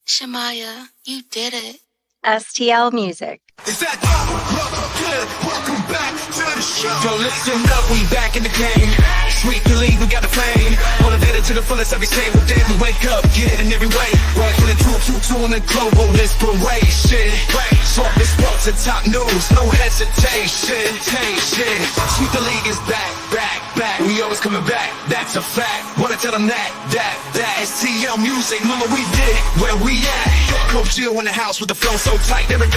Shamaya, you did it. STL Music. Is that good? Welcome back to the show. Yo, listen up, we back in the game. Sweep the league, we got the flame. Motivated to the fullest every single day. We wake up, get it in every way. Working the two in the global inspiration. Swap this sports and top news, no hesitation. Sweep the league is back. We always coming back, that's a fact. Wanna tell them that STL music, mama, we did it. Where we at? Coach Jill in the house with the flow so tight. Every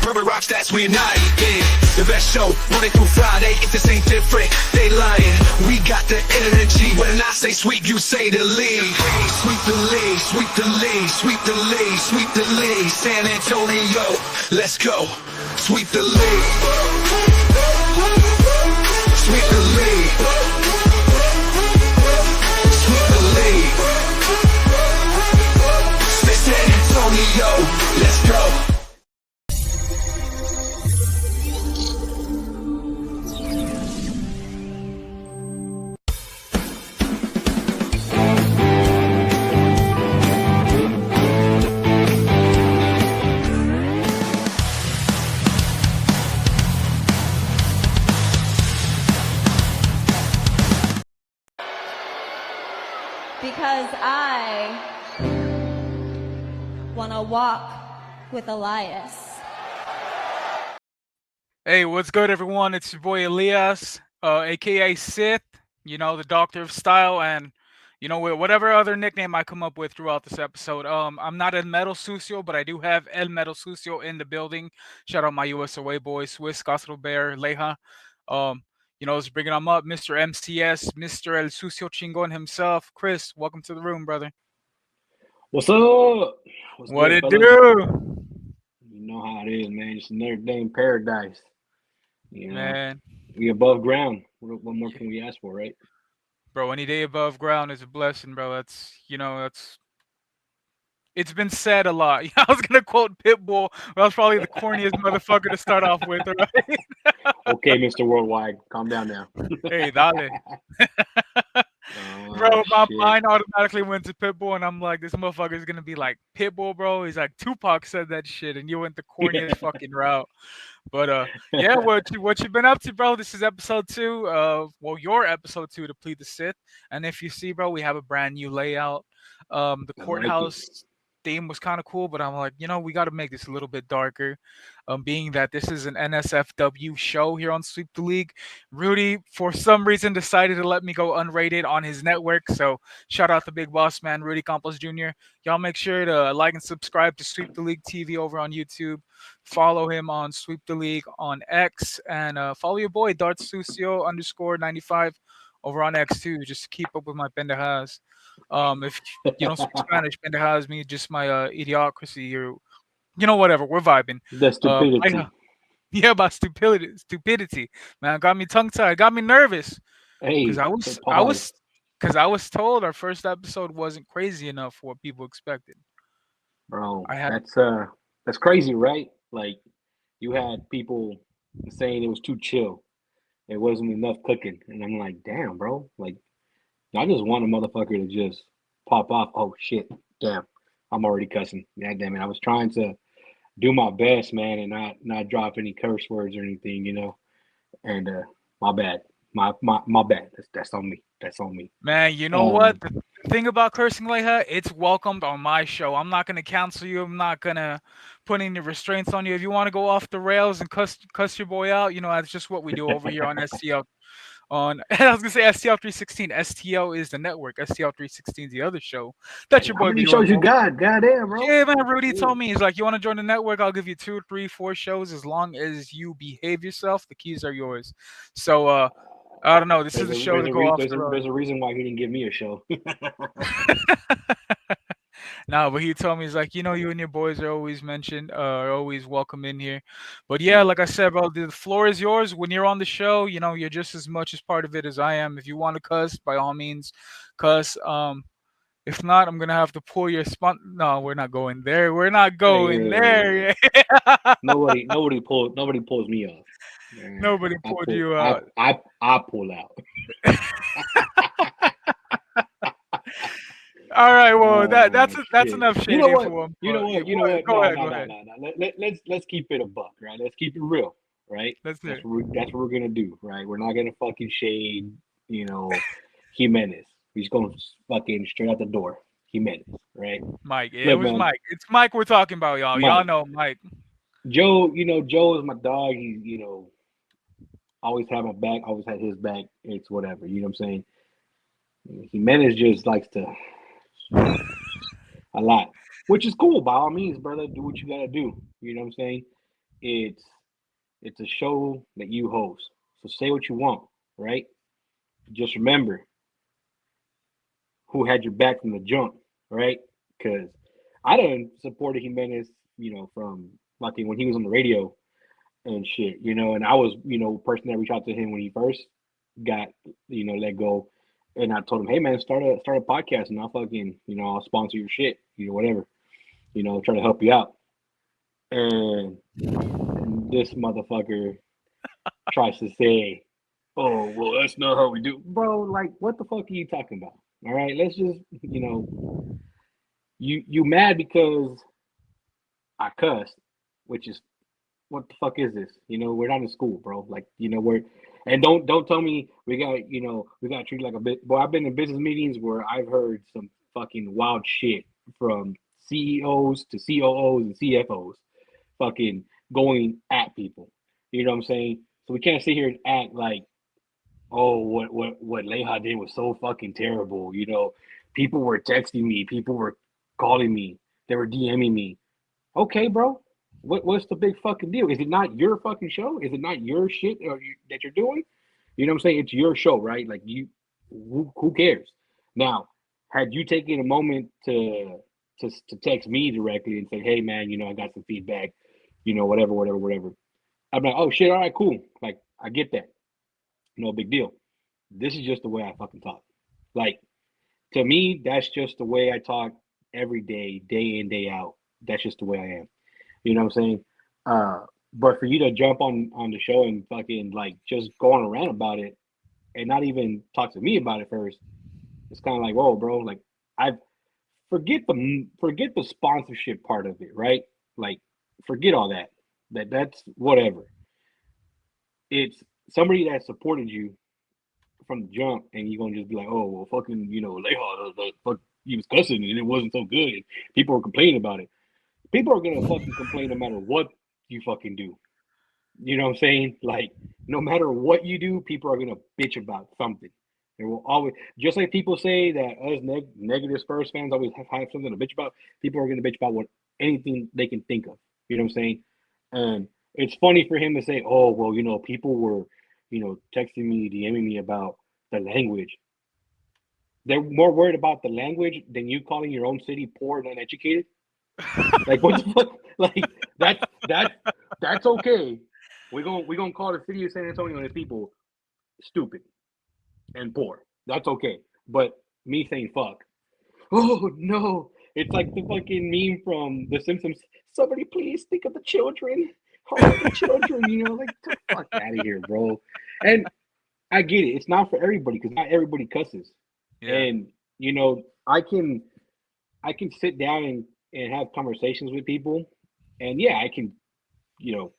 rubber rock stats, we unite. Yeah, the best show, Monday through Friday. If this ain't different, they lying. We got the energy. When I say sweep, you say the league. Sweep the league, sweep the league, sweep the league, sweep the league. San Antonio, let's go. Sweep the league. Sweep the league. Sweep the league. San Antonio, let's go. Because I want to walk with Elias. Hey, what's good, everyone? It's your boy Elias, aka Sith, the Doctor of Style, and, whatever other nickname I come up with throughout this episode. I'm not El Metal Sucio, but I do have El Metal Sucio in the building. Shout out my USOA boys, Swiss, Castro Bear, Leja. Let's bring them up. Mr. MCS, Mr. El Sucio Chingon himself. Chris, welcome to the room, brother. What's up? What good, it fellas? do? You know how it is, man. It's another day in paradise. Man. We above ground. What more can we ask for, right? Bro, any day above ground is a blessing, bro. It's been said a lot. I was gonna quote Pitbull, but I was probably the corniest motherfucker to start off with, right? Okay, Mr. Worldwide, calm down now. Hey, dale. Bro, my mind automatically went to Pitbull, and I'm like, this motherfucker is gonna be like Pitbull, bro. He's like, Tupac said that shit, and you went the corniest fucking route. But yeah, what you been up to, bro? This is episode 2 of your episode 2 to Plead the Sith. And if you see, bro, we have a brand new layout. The courthouse theme was kind of cool, but I'm like, we got to make this a little bit darker. Being that this is an NSFW show here on Sweep the League, Rudy, for some reason, decided to let me go unrated on his network. So shout out the big boss man, Rudy Campos Jr. Y'all make sure to like and subscribe to Sweep the League TV over on YouTube. Follow him on Sweep the League on X, and follow your boy Dart Sucio _95 over on X too, just to keep up with my pendejas. If you don't speak Spanish, pendejas means just my idiocracy or whatever. We're vibing. The stupidity. Yeah, about stupidity. Man, got me tongue tied, got me nervous. Hey, because I was told our first episode wasn't crazy enough for what people expected. Bro, that's crazy, right? Like, you had people saying it was too chill. It wasn't enough cooking. And I'm like, damn, bro. Like, I just want a motherfucker to just pop off. Oh, shit. Damn. I'm already cussing. God damn it. I was trying to do my best, man, and not drop any curse words or anything, And my bad. My bad. That's on me. That's on me. Man, you know what? The thing about cursing like that, it's welcomed on my show. I'm not gonna cancel you. I'm not gonna put any restraints on you. If you want to go off the rails and cuss your boy out, that's just what we do over here on STL. I was gonna say STL 316. STL is the network. STL 316 is the other show. That's your boy. How many shows you got? Goddamn, bro. Yeah, man. Rudy told me, he's like, you want to join the network? I'll give you 2, 3, 4 shows as long as you behave yourself. The keys are yours. So I don't know. This is a show to go off. There's a reason why he didn't give me a show. No, but he told me, he's like, you and your boys are always mentioned, are always welcome in here. But yeah, like I said, bro, the floor is yours. When you're on the show, you're just as much as part of it as I am. If you want to cuss, by all means, cuss. If not, I'm gonna have to pull your spot. No, we're not going there. We're not going there. Nobody pulls me off. Nobody pulled you out. I pull out. All right, well Oh that's shit! enough You know shading for what? one. You know But what? You know what? what? Go No, ahead, no, go no, ahead. no, no. Let's keep it a buck, right? Let's keep it real, right? Let's do it. That's what we're gonna do, right? We're not gonna fucking shade, you know, Jimenez. We're just gonna fucking straight out the door, Jimenez, right? Mike. Yeah, it Look, was man, Mike. It's Mike we're talking about, y'all. Y'all Mike, know Mike. Joe. You know, Joe is my dog. He, always had my back. Always had his back. It's whatever. You know what I'm saying? Jimenez just likes to a lot, which is cool by all means, brother. Do what you gotta do. You know what I'm saying? It's it's a show that you host, so say what you want, right? Just remember who had your back from the jump, right? Because I done supported Jimenez, from like when he was on the radio and shit, and I was, person that reached out to him when he first got, let go. And I told him, hey man, start a podcast and I'll fucking, I'll sponsor your shit, whatever, try to help you out. And this motherfucker tries to say, oh, well, that's not how we do. Bro, like, what the fuck are you talking about? All right, let's just, you mad because I cussed, which is what the fuck is this? We're not in school, bro. Like, we're and don't tell me we got treated like a bit. Boy, I've been in business meetings where I've heard some fucking wild shit from CEOs to COOs and CFOs, fucking going at people. You know what I'm saying? So we can't sit here and act like, oh, what Leha did was so fucking terrible. People were texting me, people were calling me, they were DMing me. Okay, bro. What's the big fucking deal? Is it not your fucking show? Is it not your shit that you're doing? You know what I'm saying? It's your show, right? Like who cares? Now, had you taken a moment to text me directly and say, hey man, I got some feedback, whatever, whatever, whatever. I'm like, oh shit, all right, cool. Like I get that. No big deal. This is just the way I fucking talk. Like to me, that's just the way I talk every day, day in, day out. That's just the way I am. You know what I'm saying? But for you to jump on the show and fucking like just go on a rant about it and not even talk to me about it first, it's kind of like, whoa, bro. Like I forget the sponsorship part of it, right? Like forget all that. That's whatever. It's somebody that supported you from the jump, and you're gonna just be like, oh well, fucking, Leha, fuck, he was cussing and it wasn't so good, and people were complaining about it. People are gonna fucking complain no matter what you fucking do. You know what I'm saying? Like, no matter what you do, people are gonna bitch about something. There will always, just like people say that us negative Spurs fans always have something to bitch about. People are gonna bitch about what anything they can think of. You know what I'm saying? And it's funny for him to say, "Oh, well, people were, texting me, DMing me about the language. They're more worried about the language than you calling your own city poor and uneducated. Like, what the fuck? Like that's okay. We're gonna call the city of San Antonio and its people stupid and poor. That's okay. But me saying fuck, oh no, it's like the fucking meme from The Simpsons. Somebody please think of the children. Oh, the children, like the fuck out of here, bro. And I get it. It's not for everybody because not everybody cusses. Yeah. And I can sit down and have conversations with people, and yeah, I can, you know,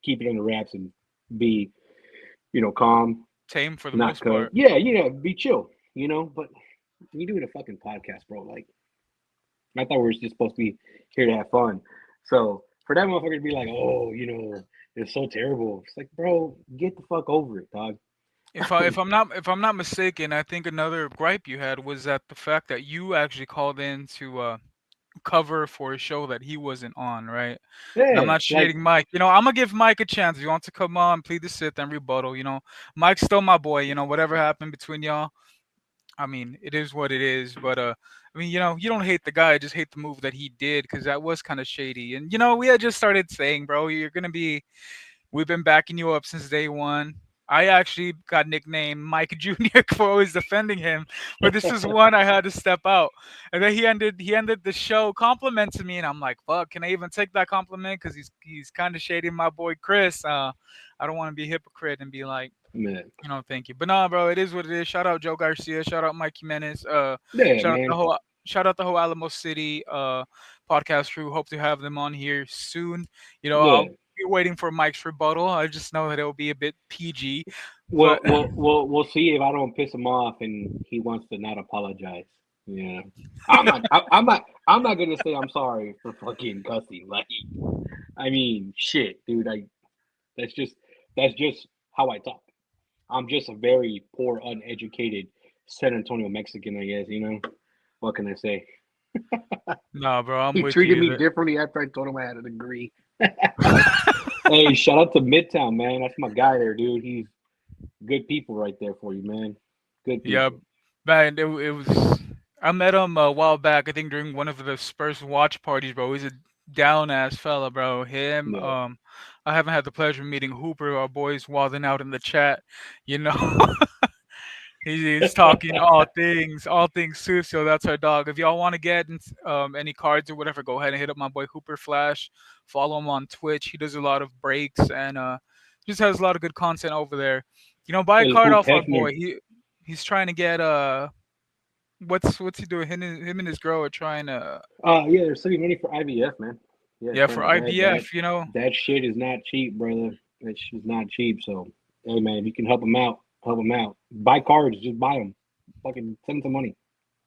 keep it under wraps and be, calm, Tame for the not most cuss. part. Yeah, be chill, But when you're doing a fucking podcast, bro, like I thought we were just supposed to be here to have fun. So for that motherfucker to be like, oh, it's so terrible. It's like, bro, get the fuck over it, dog. If I'm not mistaken, I think another gripe you had was that the fact that you actually called in to cover for a show that he wasn't on, right? And I'm Yeah, not like shading Mike. I'm gonna give Mike a chance. If you want to come on, plead the Sith and rebuttal. Mike's still my boy. Whatever happened between y'all, I mean, it is what it is. But I mean, you don't hate the guy, just hate the move that he did because that was kind of shady. And we had just started saying, bro, you're gonna be. We've been backing you up since day one. I actually got nicknamed Mike Jr. for always defending him, but this is one I had to step out. And then he ended the show complimenting me, and I'm like, fuck, can I even take that compliment? Because he's kind of shading my boy Chris. I don't want to be a hypocrite and be like, man. thank you. But nah, bro, it is what it is. Shout out Joe Garcia. Shout out Mike Jimenez. Yeah, Shout out the man. whole shout out the whole Alamo City podcast crew. Hope to have them on here soon. I'll Yeah. be waiting for Mike's rebuttal. I just know that it'll be a bit PG, Well, but we'll see if I don't piss him off and he wants to not apologize. Yeah, I'm not gonna say I'm sorry for fucking cussing. Like, I mean, shit, dude. Like, that's just that's just how I talk. I'm just a very poor, uneducated San Antonio Mexican, I guess. What can I say? nah, bro, I'm He with treated you. me differently after I told him I had a degree. Hey, shout out to Midtown, man. That's my guy there, dude. He's good people right there for you, man. Good Yeah, people. man, it was. I met him a while back. I think during one of the Spurs watch parties, bro. He's a down ass fella, bro. Him. Yeah. I haven't had the pleasure of meeting Hooper. Our boys wilding out in the chat. You know, he's talking all things Sucio. That's our dog. If y'all want to get any cards or whatever, go ahead and hit up my boy Hooper Flash. Follow him on Twitch. He does a lot of breaks and just has a lot of good content over there. Buy a El card Hoop off our Hefner. boy. He's trying to get what's he doing? Him and his girl are trying to Yeah, they're saving money for IVF, man. Yeah, yeah trying for to that IBF. that shit is not cheap, brother. That shit's not cheap. So, hey, man, if you can help them out, help them out. Buy cards, just buy them. Fucking send them some money.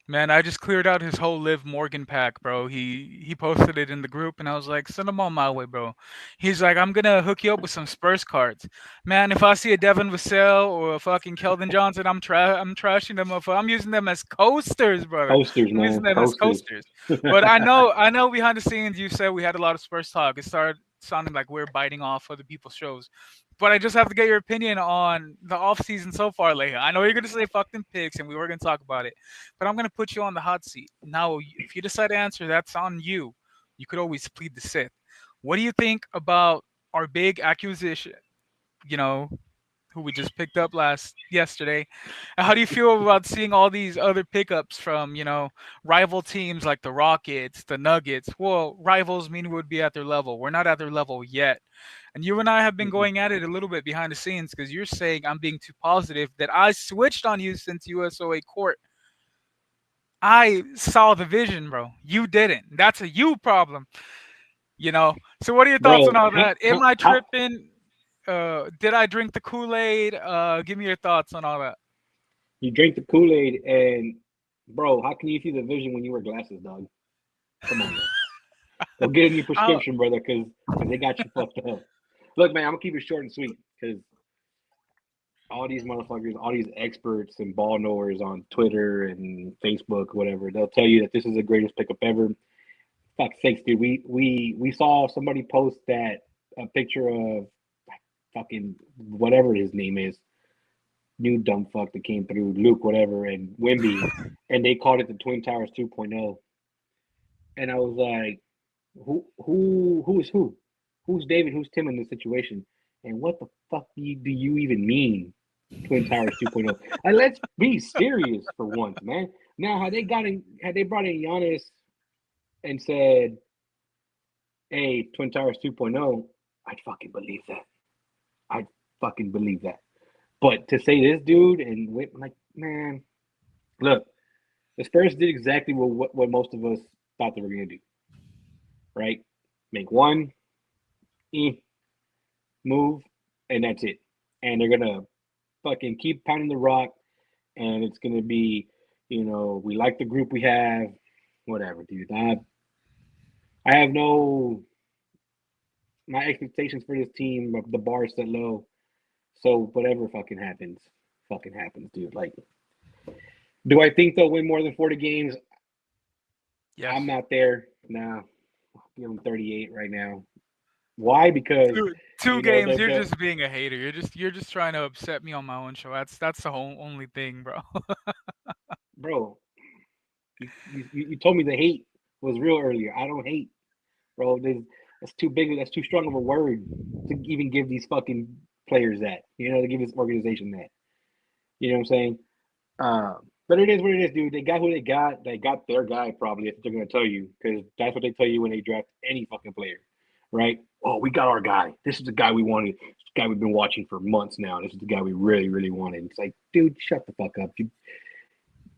Man, I just cleared out his whole Liv Morgan pack, bro. He posted it in the group, and I was like, send them on my way, bro. He's like, I'm gonna hook you up with some Spurs cards, man. If I see a Devin Vassell or a fucking Keldon Johnson, I'm trashing them. I'm using them as coasters, brother. Coasters, I'm using man. them as Coasters. coasters. But I know behind the scenes you said we had a lot of Spurs talk. It started sounding like we're biting off other people's shows. But I just have to get your opinion on the offseason so far, Leia. I know you're gonna say fuck them picks, and we were gonna talk about it, but I'm gonna put you on the hot seat. Now, if you decide to answer, that's on you. You could always plead the Sith. What do you think about our big acquisition? You know, who we just picked up yesterday. And how do you feel about seeing all these other pickups from rival teams like the Rockets, the Nuggets? Well, rivals mean we would be at their level. We're not at their level yet. And you and I have been going at it a little bit behind the scenes because you're saying I'm being too positive that I switched on you since USOA court. I saw the vision, bro. You didn't. That's a you problem. So what are your thoughts on Bro, all that? Am I tripping? Did I drink the Kool-Aid? Give me your thoughts on all that. you drink the Kool-Aid and, bro, how can you see the vision when you wear glasses, dog? Come on, man. Go get a new prescription, brother, because they got you fucked up. Look, man, I'm going to keep it short and sweet because all these motherfuckers, all these experts and ball knowers on Twitter and Facebook, whatever, they'll tell you that this is the greatest pickup ever. Fuck sakes, dude. We saw somebody post that a picture of fucking whatever his name is, new dumb fuck that came through, Luke, whatever, and Wimby, and they called it the Twin Towers 2.0. And I was like, who is who? Who's David? Who's Tim in this situation? And what the fuck do you even mean? Twin Towers 2.0. And let's be serious for once, man. Now, had they brought in Giannis and said, "Hey, Twin Towers 2.0," I'd fucking believe that. I'd fucking believe that. But to say this dude and like, man, look, the Spurs did exactly what most of us thought they were gonna do. Right? Make one move, and that's it. And they're gonna fucking keep pounding the rock, and it's gonna be, we like the group we have, whatever, dude. I have my expectations for this team, the bar is set low. So whatever fucking happens, dude. Like, do I think they'll win more than 40 games? Yes. I'm not there. Nah, I'll give them 38 right now. Why? Because two games. You're just being a hater. You're just trying to upset me on my own show. That's the whole only thing, bro. Bro, you told me the hate was real earlier. I don't hate, bro. That's too big. That's too strong of a word to even give these fucking players that. To give this organization that. You know what I'm saying? But it is what it is, dude. They got who they got. They got their guy, probably, if they're going to tell you, because that's what they tell you when they draft any fucking player, right? Oh, we got our guy. This is the guy we wanted. This guy we've been watching for months now. This is the guy we really, really wanted. It's like, dude, shut the fuck up.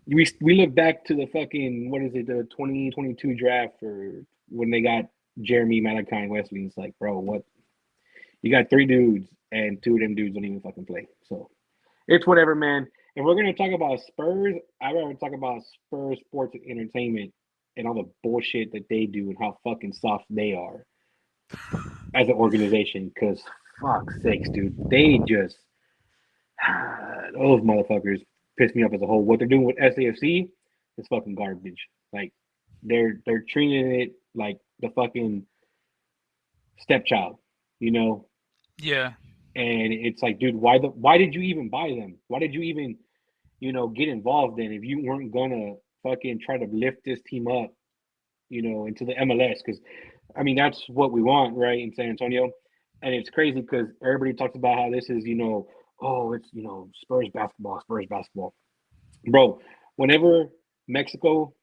we look back to the fucking what is it, the 2022 draft or when they got Jeremy Malachi Wesley. And it's like, bro, what? You got three dudes and two of them dudes don't even fucking play. So it's whatever, man. If we're gonna talk about Spurs, I'd rather talk about Spurs sports and entertainment and all the bullshit that they do and how fucking soft they are as an organization. Because fuck sakes, dude, they just those motherfuckers piss me off as a whole. What they're doing with SAFC is fucking garbage. Like they're treating it like the fucking stepchild, you know. Yeah. And it's like, dude, why did you even buy them? Why did you even, get involved in if you weren't gonna fucking try to lift this team up, into the MLS? Because I mean that's what we want, right, in San Antonio. And it's crazy because everybody talks about how this is, oh, it's Spurs basketball, bro. Whenever Mexico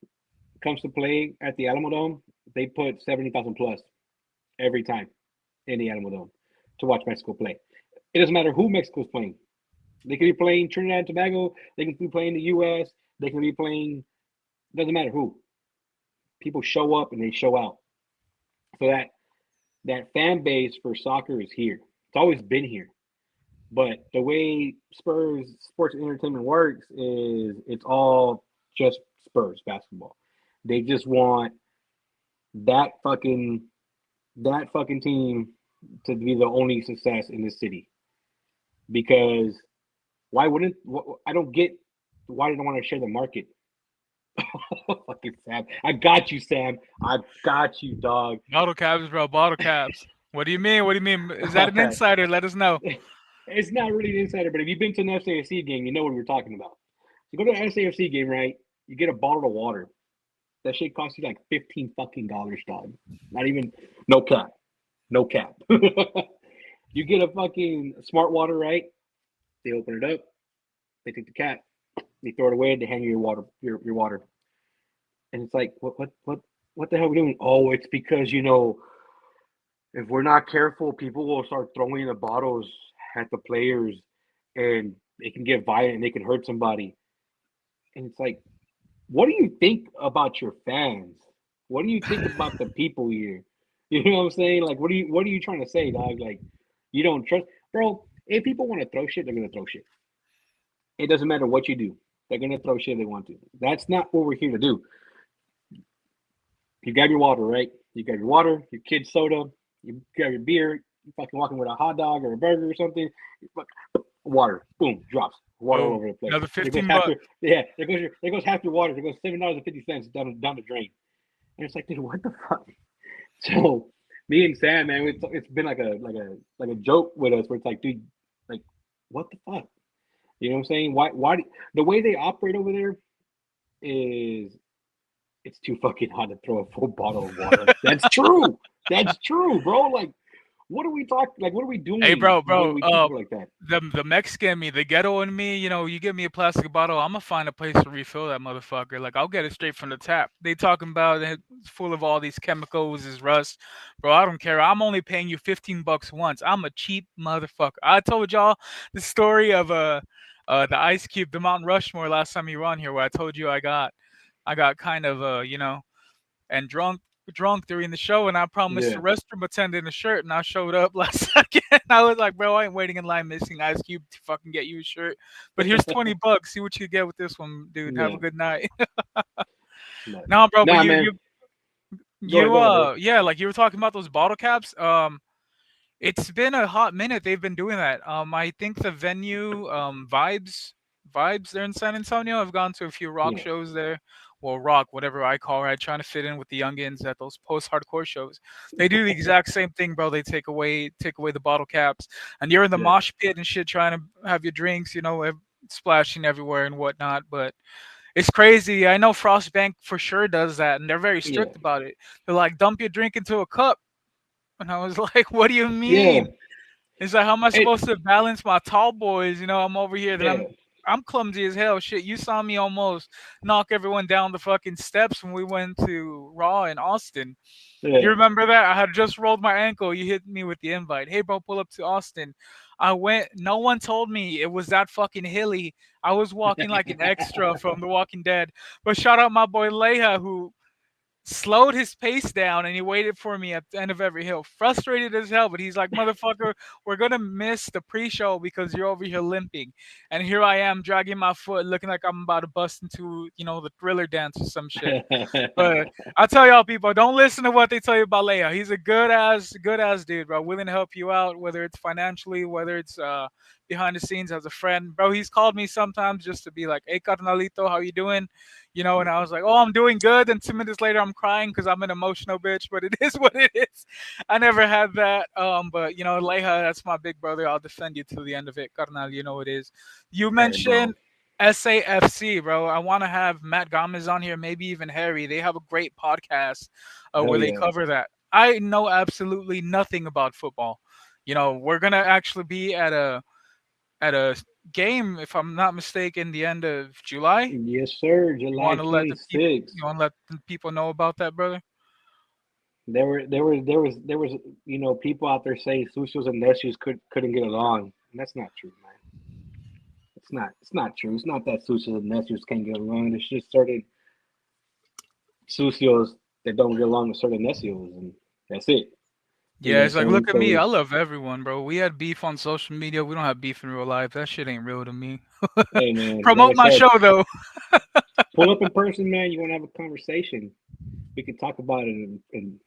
comes to play at the Alamo Dome, they put 70,000 plus every time in the Alamo Dome to watch Mexico play. It doesn't matter who Mexico's playing. They could be playing Trinidad and Tobago. They can be playing the U.S. They can be playing. Doesn't matter who. People show up and they show out. So that fan base for soccer is here. It's always been here. But the way Spurs sports and entertainment works is it's all just Spurs basketball. They just want that fucking team to be the only success in the city. Because why wouldn't I don't get why they don't want to share the market? Fucking Sam, I got you, Sam. I got you, dog. Bottle caps, bro. Bottle caps. What do you mean? What do you mean? Is that an insider? Let us know. It's not really an insider, but if you've been to an SAFC game, you know what we're talking about. You go to an SAFC game, right? You get a bottle of water. That shit costs you like $15 fucking, dog. Not even no cap. No cap. You get a fucking smart water, right? They open it up, they take the cap, they throw it away, they hand you your water. And it's like, what the hell are we doing? Oh, it's because, if we're not careful, people will start throwing the bottles at the players and they can get violent and they can hurt somebody. And it's like, what do you think about your fans? What do you think about the people here? You know what I'm saying? Like, what are you trying to say, dog? Like, you don't trust, bro. If people want to throw shit, they're gonna throw shit. It doesn't matter what you do. They're gonna throw shit if they want to. That's not what we're here to do. You grab your water, right? You grab your water, your kid's soda, you grab your beer, you fucking walking with a hot dog or a burger or something. Water, boom, drops. Water all over the place. Another $15. There goes half your water. There goes $7.50 down the drain. And it's like, dude, what the fuck? So me and Sam, man, it's been like a joke with us where it's like, dude, like, what the fuck? You know what I'm saying? Why the way they operate over there is it's too fucking hot to throw a full bottle of water. That's true. That's true, bro. Like, what are we talking? Like, what are we doing? Hey, bro. Like that? The Mexican me, the ghetto in me, you give me a plastic bottle, I'm gonna find a place to refill that motherfucker. Like, I'll get it straight from the tap. They talking about it's full of all these chemicals, is rust, bro. I don't care. I'm only paying you $15 once. I'm a cheap motherfucker. I told y'all the story of the Ice Cube, the Mount Rushmore last time you were on here, where I told you I got kind of and drunk during the show, and I promised the restroom attendant a shirt, and I showed up last second. I was like, bro, I ain't waiting in line missing Ice Cube to fucking get you a shirt. But here's $20. See what you get with this one, dude. Have a good night. No, bro, but yeah, like you were talking about those bottle caps. It's been a hot minute they've been doing that. I think the venue, Vibes, they're in San Antonio. I've gone to a few rock shows there. Well, rock, whatever I call it, trying to fit in with the youngins at those post-hardcore shows. They do the exact same thing, bro. They take away the bottle caps, and you're in the mosh pit and shit, trying to have your drinks, splashing everywhere and whatnot. But it's crazy. I know Frostbank for sure does that, and they're very strict about it. They're like, dump your drink into a cup. And I was like, what do you mean? It's like, how am I supposed to balance my tall boys? I'm over here. Then I'm clumsy as hell. Shit, you saw me almost knock everyone down the fucking steps when we went to Raw in Austin. You remember that? I had just rolled my ankle. You hit me with the invite. Hey, bro, pull up to Austin. I went. No one told me it was that fucking hilly. I was walking like an extra from The Walking Dead. But shout out my boy Leia, who slowed his pace down and he waited for me at the end of every hill, frustrated as hell. But he's like, "Motherfucker, we're gonna miss the pre-show because you're over here limping." And here I am dragging my foot, looking like I'm about to bust into, the Thriller dance or some shit. But I tell y'all, people, don't listen to what they tell you about Leia. He's a good ass dude, bro. Willing to help you out, whether it's financially, whether it's behind the scenes as a friend, bro. He's called me sometimes just to be like, "Hey, carnalito, how you doing?" And I was like, "Oh, I'm doing good." And 2 minutes later, I'm crying because I'm an emotional bitch. But it is what it is. I never had that. But Leia, that's my big brother. I'll defend you till the end of it, carnal. You know it is. You Hey, bro. mentioned SAFC, bro. I want to have Matt Gomez on here, maybe even Harry. They have a great podcast Hell where they yeah. cover that. I know absolutely nothing about football. We're gonna actually be at a game, if I'm not mistaken, the end of July. Yes, sir. You July want to let the people, 26th. you want to let the people know about that, brother? There was people out there saying Sucios and Necios couldn't get along. And that's not true, man. It's not true. It's not that Sucios and Necios can't get along. It's just certain Sucios that don't get along with certain Necios, and that's it. You know Yeah, what I'm it's like, saying? look at me. So I love everyone, bro. We had beef on social media. We don't have beef in real life. That shit ain't real to me. hey man, like I Promote my said, show though. pull up in person, man. You want to have a conversation? We can talk about it in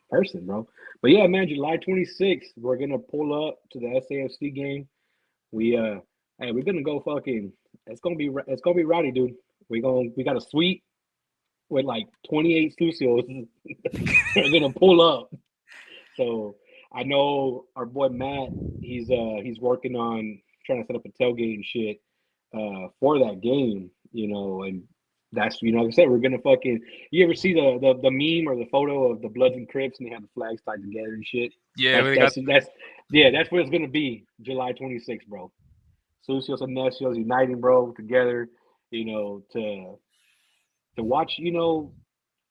person, bro. But yeah, man, July 26th, we're gonna pull up to the SAFC game. We hey, we're gonna go fucking. It's gonna be rowdy, dude. We got a suite with like 28 studios. We're gonna pull up. So I know our boy Matt. He's working on trying to set up a tailgate and shit for that game. And that's like I said, we're gonna fucking. You ever see the meme or the photo of the Bloods and Crips and they have the flags tied together and shit? Yeah, That's we got. that's that's yeah, that's what it's gonna be. July 26th, bro. Sucios and Necios uniting, bro, together. To watch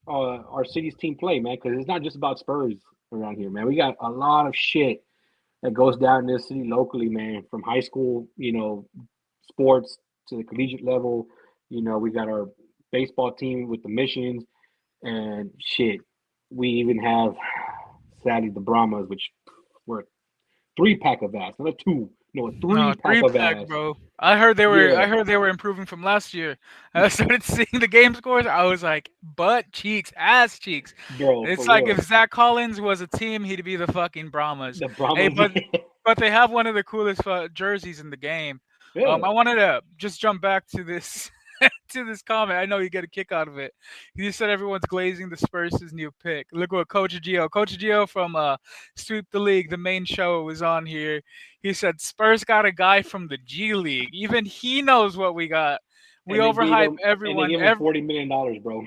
our city's team play, man, because it's not just about Spurs around here, man. We got a lot of shit that goes down in this city locally, man, from high school, sports to the collegiate level. We got our baseball team with the missions and shit. We even have, sadly, the Brahmas, which were a three-pack of ass, not a two, no, a No, three-pack three of pack, ass. bro. I heard they were. Yeah, I heard they were improving from last year. I started seeing the game scores. I was like, butt cheeks, ass cheeks. bro, for It's like if real. Zach Collins was a team, he'd be the fucking Brahmas. The Hey, Brahmas, but they have one of the coolest jerseys in the game. yeah. I wanted to just jump back to this to this comment. I know you get a kick out of it. You said everyone's glazing the Spurs' new pick. Look what Coach Gio from Sweep the League, the main show, was on here. He said Spurs got a guy from the G League. Even he knows what we got. We and they gave overhype him and they everyone. gave him $40 million, bro.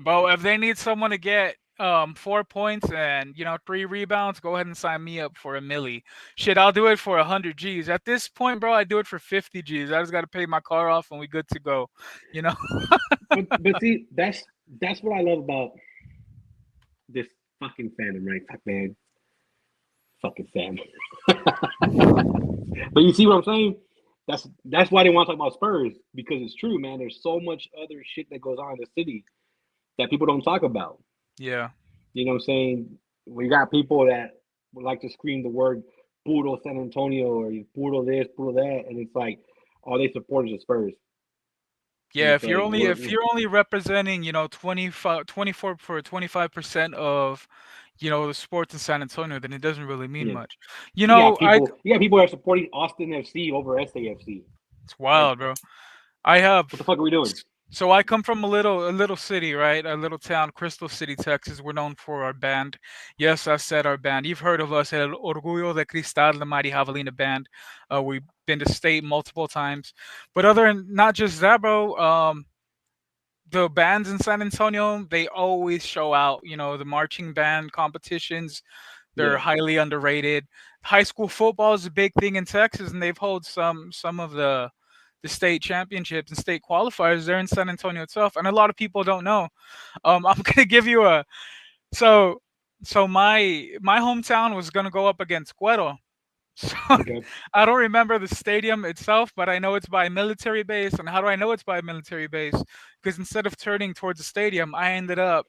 Bro, if they need someone to get 4 points and 3 rebounds, go ahead and sign me up for a milli. Shit, I'll do it for 100 G's. At this point, bro, I do it for 50 G's. I just got to pay my car off and we good to go. You know. But see, that's what I love about this fucking fandom, right? Fuck man, fucking fandom. But you see what I'm saying? That's why they want to talk about Spurs because it's true, man. There's so much other shit that goes on in the city that people don't talk about. Yeah. You know what I'm saying? We got people that would like to scream the word "Puro San Antonio" or "Puro this, Puro that," and it's like all they support is the Spurs. And Yeah, it's if you're like only if you're only representing, 25, 24 for 25% of, the sports in San Antonio, then it doesn't really mean yeah. much. You got people that are supporting Austin FC over SAFC. It's Like, wild, bro. I have what the fuck are we doing? So I come from a little city, right? A little town, Crystal City, Texas. We're known for our band. Yes, I said our band. You've heard of us, El Orgullo de Cristal, the Mighty Javelina Band. We've been to state multiple times. But other than not just that, bro, the bands in San Antonio, they always show out. The marching band competitions, they're Yeah, highly underrated. High school football is a big thing in Texas, and they've held some of the state championships and state qualifiers. They're in San Antonio itself, and a lot of people don't know. I'm gonna give you so my hometown was gonna go up against Cuero. So Okay. I don't remember the stadium itself, but I know it's by a military base. And how do I know it's by a military base? Because instead of turning towards the stadium, I ended up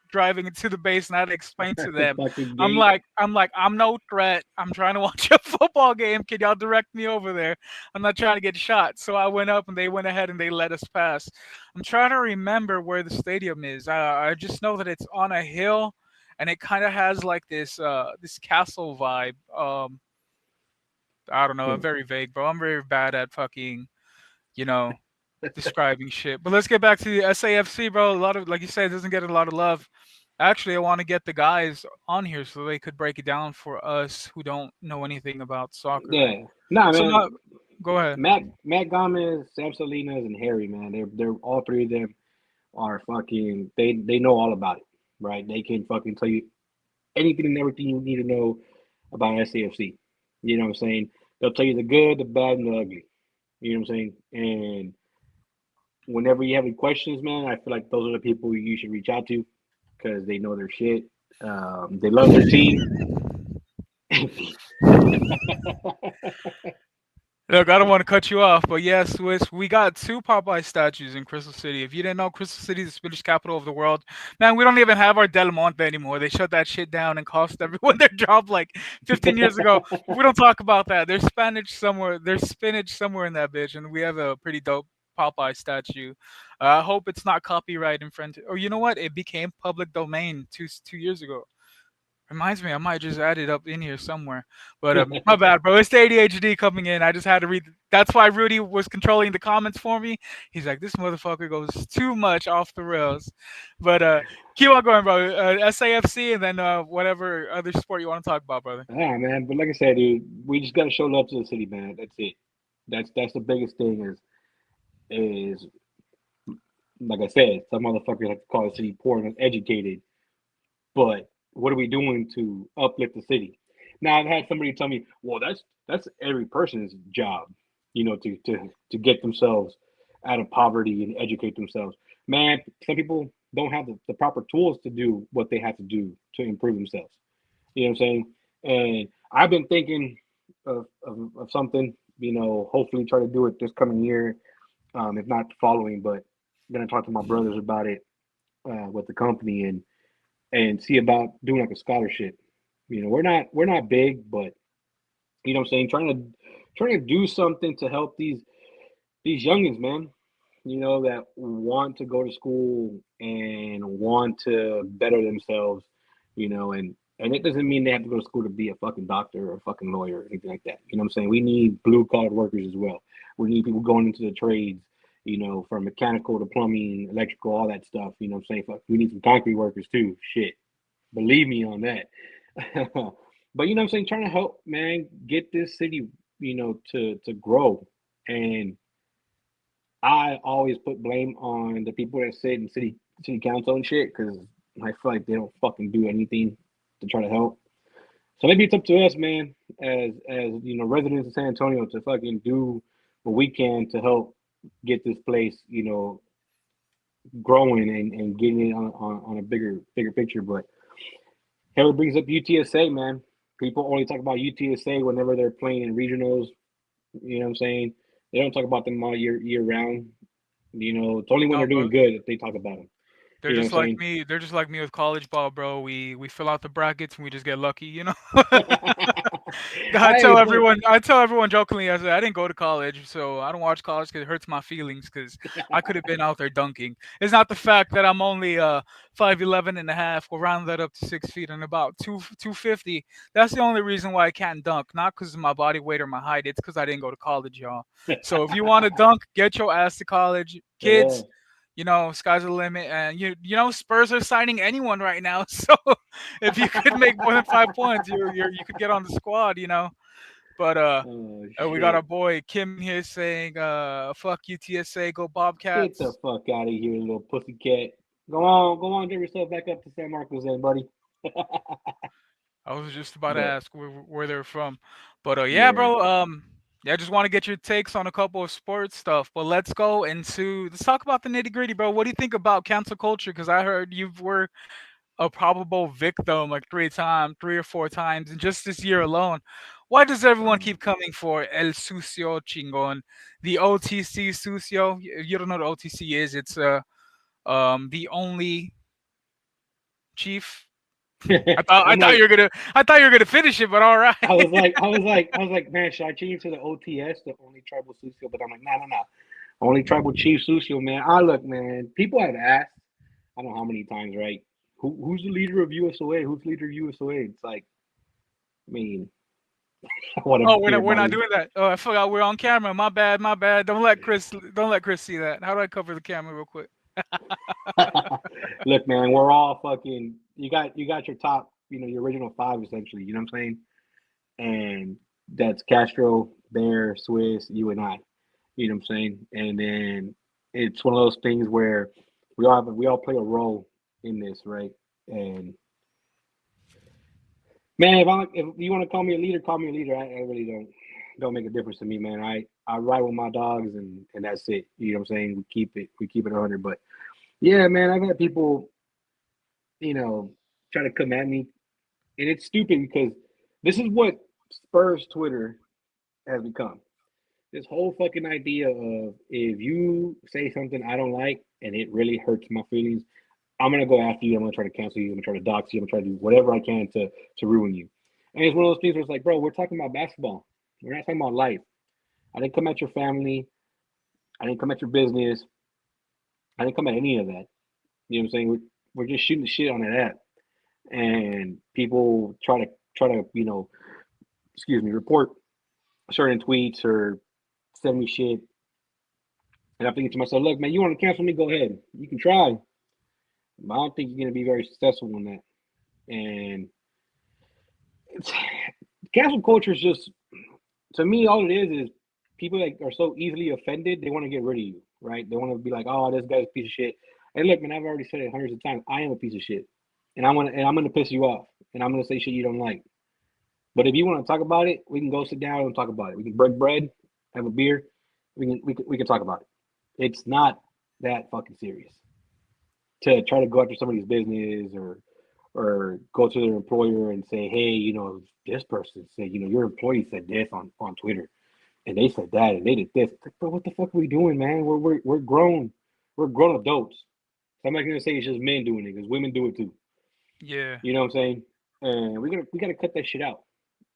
driving into the base, and I had to explain to The them. fucking I'm gate. like, I'm like, I'm no threat. I'm trying to watch a football game. Can y'all direct me over there? I'm not trying to get shot. So I went up, and they went ahead and they let us pass. I'm trying to remember where the stadium is. I just know that it's on a hill, and it kind of has like this castle vibe. I don't know. I'm Hmm. very vague, bro. I'm very bad at fucking, you know, describing shit. But let's get back to the SAFC, bro. A lot of, like you said, it doesn't get a lot of love. Actually, I want to get the guys on here so they could break it down for us who don't know anything about soccer, right? Yeah. Nah, So, man. not, go ahead. Matt Gomez, Sam Salinas, and Harry, man. They're all three of them are fucking. They know all about it, right? They can fucking tell you anything and everything you need to know about SAFC. You know what I'm saying? They'll tell you the good, the bad, and the ugly. You know what I'm saying? And whenever you have any questions, man, I feel like those are the people you should reach out to because they know their shit. They love their team. Look, I don't want to cut you off, but yes, Swiss, we got two Popeye statues in Crystal City. If you didn't know, Crystal City is the Spanish capital of the world. Man, we don't even have our Del Monte anymore. They shut that shit down and cost everyone their job like 15 years ago. We don't talk about that. There's Spanish somewhere. There's spinach somewhere in that bitch, and we have a pretty dope Popeye statue. I hope it's not copyright infringed. Or you know what? It became public domain 2 years ago. Reminds me, I might just add it up in here somewhere. But my bad, bro. It's the ADHD coming in. I just had to read. That's why Rudy was controlling the comments for me. He's like, this motherfucker goes too much off the rails. But keep on going, bro. SAFC and then whatever other sport you want to talk about, brother. Yeah, man. But like I said, dude, we just gotta show love to the city, man. That's it. That's the biggest thing is like I said, some motherfuckers like to call the city poor and uneducated. But what are we doing to uplift the city? Now I've had somebody tell me, well, that's every person's job, to get themselves out of poverty and educate themselves. Man, some people don't have the proper tools to do what they have to do to improve themselves. You know what I'm saying? And I've been thinking of something, hopefully try to do it this coming year, if not the following, but I'm gonna talk to my brothers about it with the company and see about doing like a scholarship. We're not big, but you know what I'm saying, trying to do something to help these youngins, man. That want to go to school and want to better themselves, and it doesn't mean they have to go to school to be a fucking doctor or a fucking lawyer or anything like that. You know what I'm saying? We need blue collar workers as well. We need people going into the trades, from mechanical to plumbing, electrical, all that stuff. You know what I'm saying? We need some concrete workers too. Shit. Believe me on that. But you know what I'm saying? Trying to help, man, get this city, to grow. And I always put blame on the people that sit in city council and shit because I feel like they don't fucking do anything to try to help. So maybe it's up to us, man, as residents of San Antonio to fucking do what we can to help get this place, growing and getting it on a bigger picture. But Taylor brings up UTSA, man. People only talk about UTSA whenever they're playing in regionals. You know what I'm saying? They don't talk about them all year round. It's only when No, they're doing bro. good that they talk about them. They're You know just what like I'm me. They're just like me with college ball, bro. We fill out the brackets and we just get lucky, you know. saying? I Hey, tell but everyone, I tell everyone jokingly, I say I didn't go to college, so I don't watch college because it hurts my feelings. Because I could have been out there dunking. It's not the fact that I'm only 5'11" and a half. We'll round that up to 6 feet and about 250. That's the only reason why I can't dunk. Not because of my body weight or my height. It's because I didn't go to college, y'all. So if you want to dunk, get your ass to college, yeah, kids. Sky's the limit, and Spurs are signing anyone right now. So if you could make more than 5 points, you could get on the squad. But oh we got our shit, boy Kim in here saying, "Fuck UTSA, go get the Bobcats." fuck out of here, little pussycat. Go on, get yourself back up to San Marcos, then, buddy. I was just about to But ask where they're from, but yeah, yeah, bro. Yeah, I just want to get your takes on a couple of sports stuff. But let's talk about the nitty gritty, bro. What do you think about cancel culture? Because I heard you were a probable victim like 3 or 4 times in just this year alone. Why does everyone keep coming for El Sucio Chingon, the OTC Sucio? If you don't know what OTC is, it's the only chief. I'm I like, thought you were gonna finish it, but all right. I was like, man, should I change to the OTS, the only tribal Susio? But I'm like, nah, nah, nah. Only tribal chief Susio, man. I look, man. People have asked, I don't know how many times, right? Who's the leader of USOA? Who's the leader of USOA? It's like, I mean, I want to Oh, be we're not everybody. doing that. Oh, I forgot we're on camera. My bad, my bad. Don't let Chris see that. How do I cover the camera real quick? Look, man, we're all fucking. You got your top, your original five essentially. You know what I'm saying? And that's Castro, Bear, Swiss, you and I. You know what I'm saying? And then it's one of those things where we all play a role in this, right? And man, if you want to call me a leader, call me a leader. I really don't make a difference to me, man. I ride with my dogs and that's it. You know what I'm saying? We keep it 100. But yeah, man, I've had people, try to come at me, and it's stupid because this is what Spurs Twitter has become. This whole fucking idea of if you say something I don't like and it really hurts my feelings, I'm gonna go after you. I'm gonna try to cancel you. I'm gonna try to dox you. I'm gonna try to do whatever I can to ruin you. And it's one of those things where it's like, bro, we're talking about basketball. We're not talking about life. I didn't come at your family. I didn't come at your business. I didn't come at any of that. You know what I'm saying? We're just shooting the shit on that app, and people try to excuse me, report certain tweets or send me shit. And I'm thinking to myself, look, man, you want to cancel me? Go ahead. You can try. But I don't think you're going to be very successful in that. And it's, cancel culture is just, to me, all it is people that are so easily offended, they want to get rid of you, right? They want to be like, oh, this guy's a piece of shit. And look, man, I've already said it hundreds of times. I am a piece of shit. And I'm gonna piss you off. And I'm gonna say shit you don't like. But if you want to talk about it, we can go sit down and talk about it. We can break bread, have a beer. We can talk about it. It's not that fucking serious to try to go after somebody's business or go to their employer and say, hey, this person said, your employee said this on Twitter, and they said that, and they did this. It's like, bro, what the fuck are we doing, man? We're grown, we're grown adults. So I'm not gonna say it's just men doing it because women do it too. Yeah. You know what I'm saying? And we gotta cut that shit out.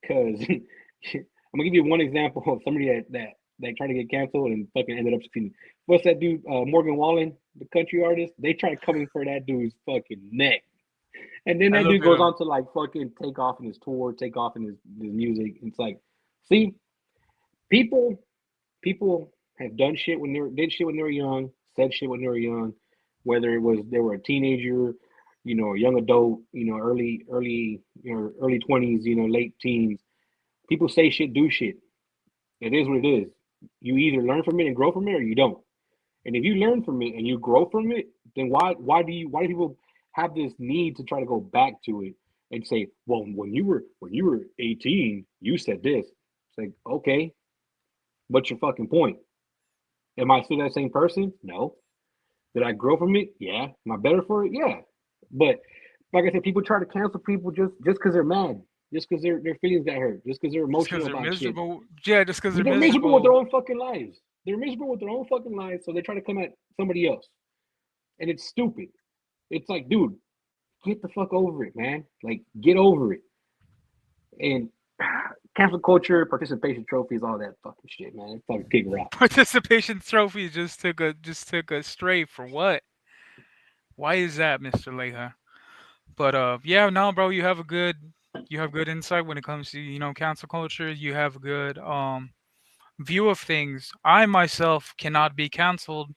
Because I'm gonna give you one example of somebody that tried to get canceled and fucking ended up succeeding. What's that dude, Morgan Wallen, the country artist? They tried coming for that dude's fucking neck, and then And that look dude at goes him. on to like fucking take off in his tour, take off in his music. It's like, see, people people have done shit when did shit when they were young, said shit when they were young, whether it was they were a teenager, a young adult, early 20s, late teens. People say shit, do shit. It is what it is. You either learn from it and grow from it, or you don't. And if you learn from it and you grow from it, then why do people have this need to try to go back to it and say, well, when you were 18, you said this. It's like, okay, what's your fucking point? Am I still that same person? No. Did I grow from it? Yeah. Am I better for it? Yeah. But like I said, people try to cancel people just because they're mad, just because their feelings got hurt, just because they're Just because emotional they're about shit. miserable. Yeah, just because they're They're miserable with their miserable. own fucking lives. They're miserable with their own fucking lives, so they try to come at somebody else. And it's stupid. It's like, dude, get the fuck over it, man. Like, get over it. And cancel culture, participation trophies, all that fucking shit, man. It's fucking kick rock. Participation trophy just took a stray for what? Why is that, Mr. Leha? But yeah, no, bro, you have good insight when it comes to cancel culture. You have a good view of things. I myself cannot be canceled,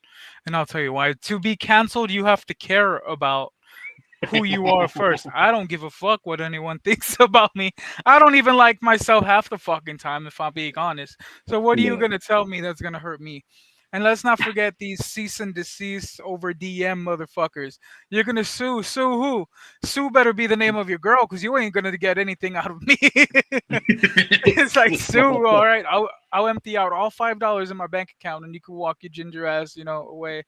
and I'll tell you why. To be canceled, you have to care about who you are first. I don't give a fuck what anyone thinks about me. I don't even like myself half the fucking time, if I'm being honest. So what are you Yeah. gonna tell me that's gonna hurt me? And let's not forget these cease and desist over DM motherfuckers. You're gonna sue. Sue who? Sue better be the name of your girl, because you ain't gonna get anything out of me. It's like This Sue. All motherfucker. right, I'll empty out all $5 in my bank account, and you can walk your ginger ass, away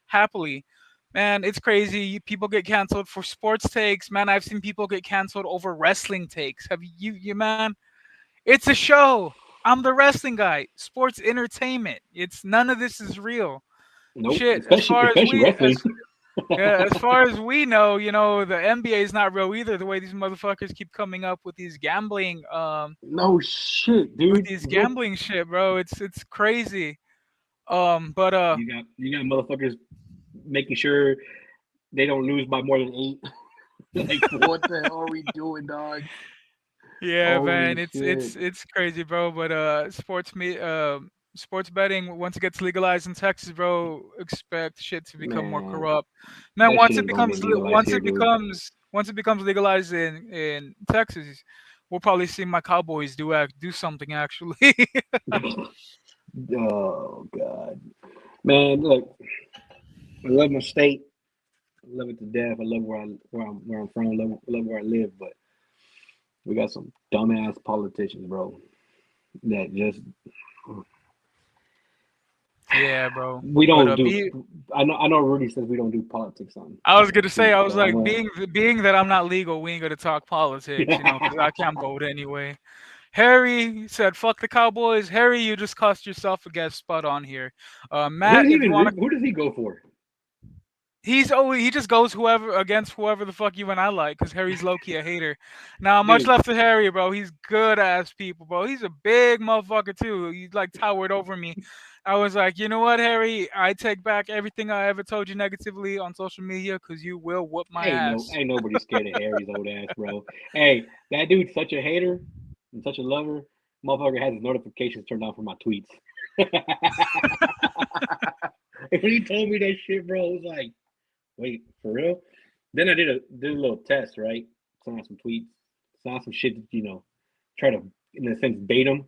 happily. Man, it's crazy. People get canceled for sports takes. Man, I've seen people get canceled over wrestling takes. Have you man? It's a show. I'm the wrestling guy. Sports entertainment. It's none of this is real. Nope. Shit. Especially wrestling. As far as we know, the NBA is not real either. The way these motherfuckers keep coming up with these gambling, No shit, dude. shit, bro. It's crazy. But you got motherfuckers making sure they don't lose by more than 8. Like, what the hell are we doing, dog? yeah, man, Holy it's shit. it's crazy, bro. But sports betting once it gets legalized in Texas, bro, expect shit to become more Man, corrupt. Man, that shit ain't gonna get legalized here, dude. once it becomes legalized in Texas, we'll probably see my Cowboys do something actually. Oh god, man, look, I love my state. I love it to death. I love where I'm from. I love where I live. But we got some dumbass politicians, bro. That just Yeah, bro. we But don't do. I know. Rudy says we don't do politics on I was gonna say, tweets, I was so I'm like, gonna. being that I'm not legal, we ain't gonna talk politics, because I can't vote anyway. Harry said, "Fuck the Cowboys." Harry, you just cost yourself a guest spot on here. Who Matt, does he if you even want to, Who does he go for? he just goes whoever the fuck you and I like, because Harry's low key a hater. Now, much Dude, left to Harry, bro. He's good ass people, bro. He's a big motherfucker too. He like towered over me. I was like, you know what, Harry? I take back everything I ever told you negatively on social media, because you will whoop my ass. ain't nobody scared of Harry's old ass, bro. Hey, that dude's such a hater and such a lover. Motherfucker has his notifications turned on for my tweets. When he told me that shit, bro, I was like, wait, for real? Then I did a little test, right? Sent out some tweets, sent out some shit that, try to, in a sense, bait him.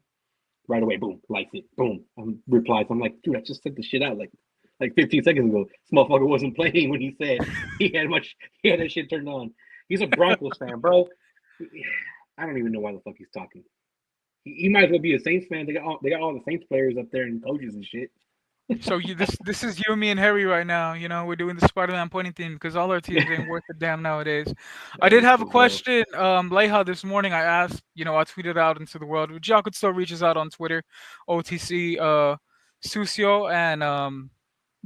Right away, boom, likes it, boom, replies. I'm like, dude, I just sent the shit out like 15 seconds ago. This motherfucker wasn't playing when he said he had that shit turned on. He's a Broncos fan, bro. I don't even know why the fuck he's talking. He might as well be a Saints fan. They got all the Saints players up there and coaches and shit. So this is you, me, and Harry right now. We're doing the Spider-Man pointing thing because all our teams ain't worth a damn nowadays. I That did is have a for real. question, Leha, this morning. I asked, I tweeted out into the world, which y'all could still reach us out on Twitter, OTC Sucio and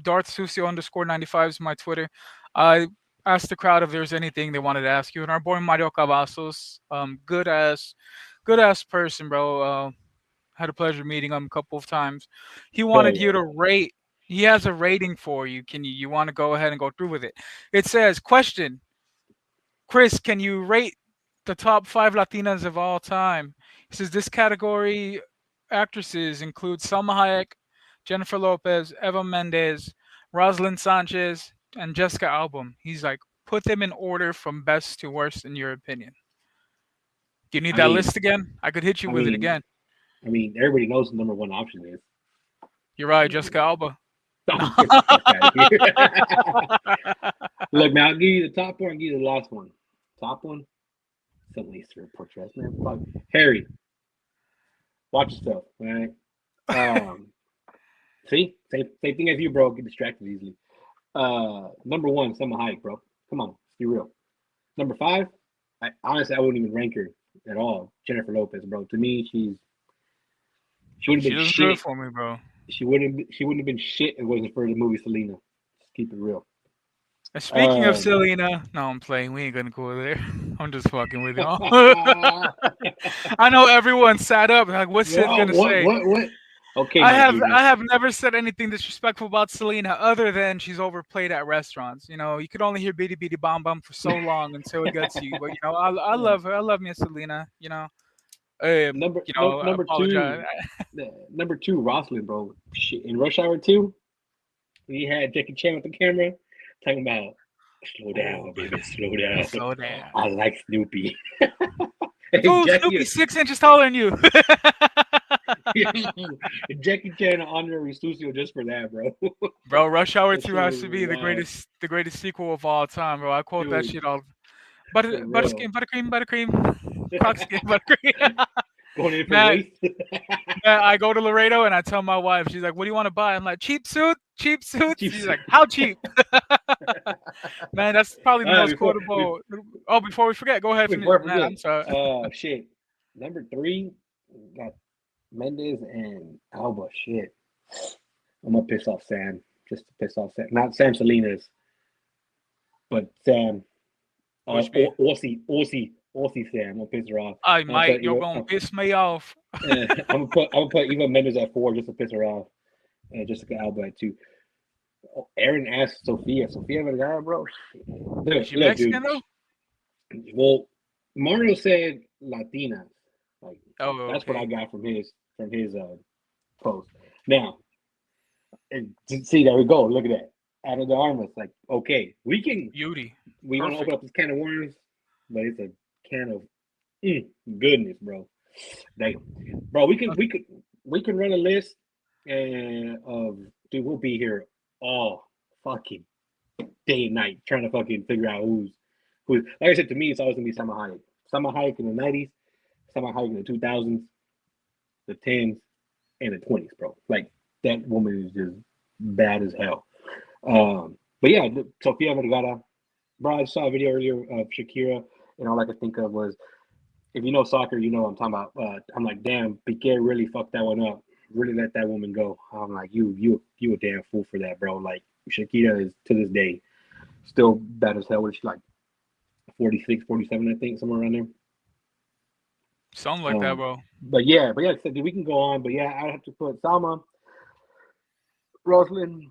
Darth Sucio _95 is my Twitter. I asked the crowd if there's anything they wanted to ask you, and our boy Mario Cavazos, good ass person, bro. Had a pleasure meeting him a couple of times. He Hell wanted you yeah. to rate. He has a rating for you. Can you want to go ahead and go through with it? It says, question, Chris, can you rate the top 5 Latinas of all time? He says this category actresses include Salma Hayek, Jennifer Lopez, Eva Mendes, Rosalind Sanchez, and Jessica Alba. He's like, put them in order from best to worst in your opinion. Do you need I that mean, list again? I could hit you I with it mean, again. everybody knows the number one option is. You're right, Jessica Alba. Oh, get the fuck out of here. Look, man, I'll give you the top one. I'll give you the last one. Top one. Some Easter portraits, man. Fuck. Harry, watch yourself, all right? See, same thing as you, bro. Get distracted easily. Number one, Selma Hayek, bro. Come on, let's be real. Number 5, honestly, I wouldn't even rank her at all. Jennifer Lopez, bro. To me, she would have She been doesn't do it shit. for me, bro. She wouldn't have been shit if it wasn't for the movie Selena. Just keep it real. Speaking of Selena, no, I'm playing. We ain't gonna go there. I'm just fucking with y'all. I know everyone sat up like, what's Sid Whoa, gonna say? what? Okay, I my have junior. I have never said anything disrespectful about Selena other than she's overplayed at restaurants. You could only hear "Bitty Bitty Bom Bom" for so long until it gets you. But I Yeah. love her. I love me a Selena. Number Apologize. number 2, Rosalind, bro. Shit, in Rush Hour 2, we had Jackie Chan with the camera talking about slow down, Oh, baby, slow down. slow down. I like Snoopy. Hey, Fool, Snoopy's 6 inches taller than you. Jackie Chan honorary studio just for that, bro. Bro, Rush Hour That 2 shit has was to be wild, the greatest sequel of all time, bro. I quote that dude. shit all. For real. Butterscreen, Crockskin, buttercream. Going in for man, waste. man, I go to Laredo and I tell my wife, she's like, "What do you want to buy?" I'm like, "Cheap suits." Cheap She's suit. like, "How cheap?" Man, that's probably the most Before, quotable. Oh, before we forget, go ahead, finish. before I Man, I'm forget, sorry. shit. Number 3. got Mendez and Alba. Shit, I'm gonna piss off Sam just to piss off Sam. Not Sam Salinas, but Sam. Push me. Aussie Sam. I'm gonna piss her off. I I'm gonna might. put You're Eva, gonna piss me off. I'm gonna put Eva Mendes at 4 just to piss her off, and Jessica Alba at 2. Oh, Aaron asked Sofia Vergara, bro. Is she Look, dude. Mexican though? Well, Mario said Latina. Like Oh, that's what I okay. got from his post. Now, and see, there we go. Look at that. Out of the armor, it's like okay, Beauty. we want to open Perfect. up this can of worms, but it's a can of goodness, bro. Like, bro, we can run a list and of dude, we'll be here all fucking day and night trying to fucking figure out who's. Like I said, to me, it's always gonna be Summer Hayek. Summer Hayek in the '90s, Summer Hayek in the 2000s, the 10s, and the 20s, bro. Like that woman is just bad as hell. But yeah, Sofia Vergara. Bro, I saw a video earlier of Shakira, and all I could think of was, if you know soccer, you know what I'm talking about. I'm like, damn, Piqué really fucked that one up. Really let that woman go. I'm like, you a damn fool for that, bro. Like Shakira is to this day still bad as hell. She's like 46, 47, I think, somewhere around there. Something like that, bro. But yeah, so we can go on. But yeah, I have to put Salma, Rosalind,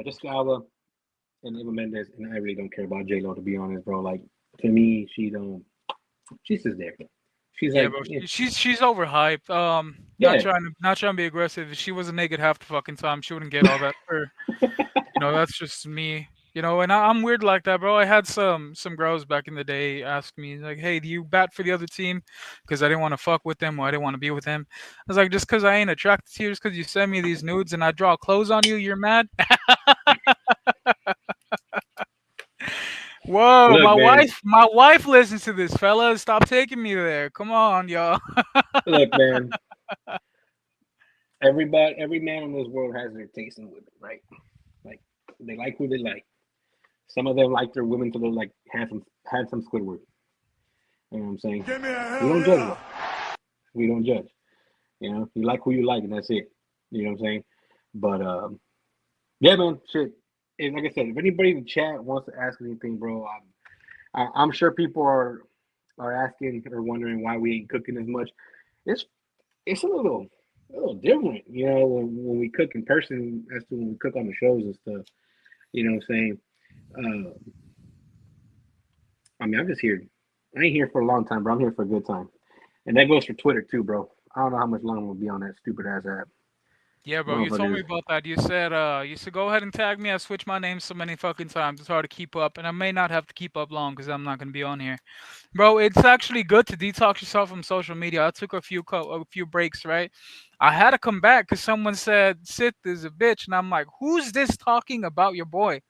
Jessica Alba, and Eva Mendes, and I really don't care about J Lo, to be honest, bro. Like to me, she's just there. She's Yeah, like, bro. yeah, She's overhyped. yeah. Not trying to be aggressive. If she wasn't naked half the fucking time, she wouldn't get all that. That's just me. And I'm weird like that, bro. I had some girls back in the day ask me like, "Hey, do you bat for the other team?" Because I didn't want to fuck with them or I didn't want to be with them. I was like, just because I ain't attracted to you, just because you send me these nudes and I draw clothes on you, you're mad? Whoa, Look, man. my wife listens to this, fellas. Stop taking me there. Come on, y'all. Look, man. Every man in this world has their taste in women, right? Like they like who they like. Some of them like their women to look like handsome Squidward. You know what I'm saying? We don't judge though. We don't judge. You like who you like, and that's it. You know what I'm saying? But yeah, man, shit. And like I said, if anybody in the chat wants to ask anything, bro, I'm sure people are asking or wondering why we ain't cooking as much. It's it's a little different, when we cook in person as to when we cook on the shows and stuff. You know what I'm saying? Uh, I mean, I'm just here. I ain't here for a long time, bro. I'm here for a good time, and that goes for Twitter too, bro. I don't know how much longer we'll be on that stupid ass app. Yeah, bro, you told me Motherfuckers. about that. You said go ahead and tag me. I switched my name so many fucking times. It's hard to keep up, and I may not have to keep up long because I'm not gonna be on here, bro. It's actually good to detox yourself from social media. I took a few breaks, right? I had to come back because someone said Sith is a bitch, and I'm like, who's this talking about your boy?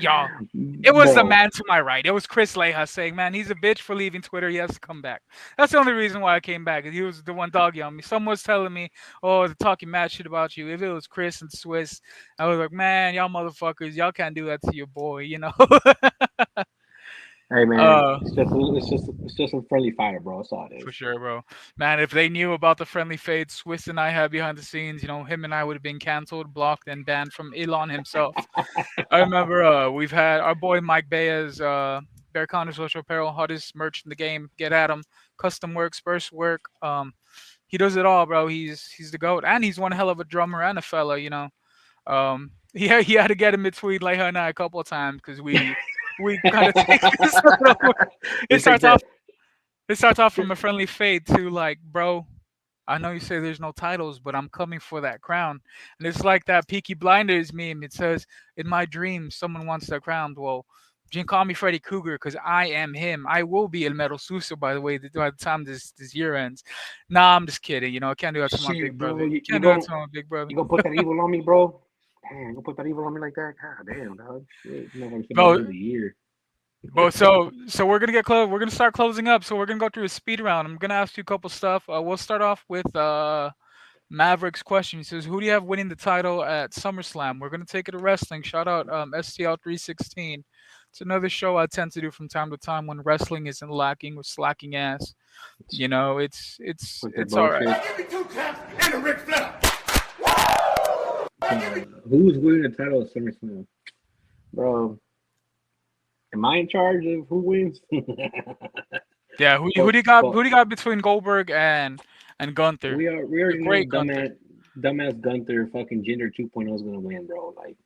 Y'all, it was the Bro, man to my right. It was Chris Leha saying, "Man, he's a bitch for leaving Twitter. He has to come back." That's the only reason why I came back. He was the one dogging on me. Someone was telling me, "Oh, they're talking mad shit about you." If it was Chris and Swiss, I was like, "Man, y'all motherfuckers, y'all can't do that to your boy." hey man, uh, it's just a friendly fire, bro. That's all it For is. sure, bro. Man, if they knew about the friendly fade Swiss and I had behind the scenes, him and I would have been canceled, blocked, and banned from Elon himself. I remember we've had our boy Mike Baez, Bear Counter Social Apparel, hottest merch in the game. Get at him. Custom work, Spurs work. He does it all, bro. He's the goat, and he's one hell of a drummer and a fella. He had to get in between Leha and I a couple of times because we kind of take this. It We take starts off that. it starts off from a friendly fade to like, bro, I know you say there's no titles, but I'm coming for that crown. And it's like that Peaky Blinders meme. It says, in my dreams, someone wants that crown. Well, Jim call me Freddy Cougar because I am him. I will be El Mero Suso, by the way, by the time this year ends. Nah, I'm just kidding. I can't do that to my big Shit, brother. bro. You Can't do that go to my big brother. you gonna put that evil on me, bro? Damn, you gonna put that evil on me like that? God damn, dog. Shit, you never said by the Bro, end of the year. so we're gonna get close. We're gonna start closing up. So we're gonna go through a speed round. I'm gonna ask you a couple stuff. We'll start off with Mavericks question. He says, "Who do you have winning the title at SummerSlam?" We're gonna take it to wrestling. Shout out STL 316. It's another show I tend to do from time to time when wrestling isn't lacking or slacking ass. You know, it's all right. Who's winning the title of SummerSlam, bro? Am I in charge of who wins? Yeah, who do you got? Who do you got between Goldberg and Gunther? We already know Great Gunther. dumbass Gunther, fucking Gender 2.0 is gonna win, bro. Like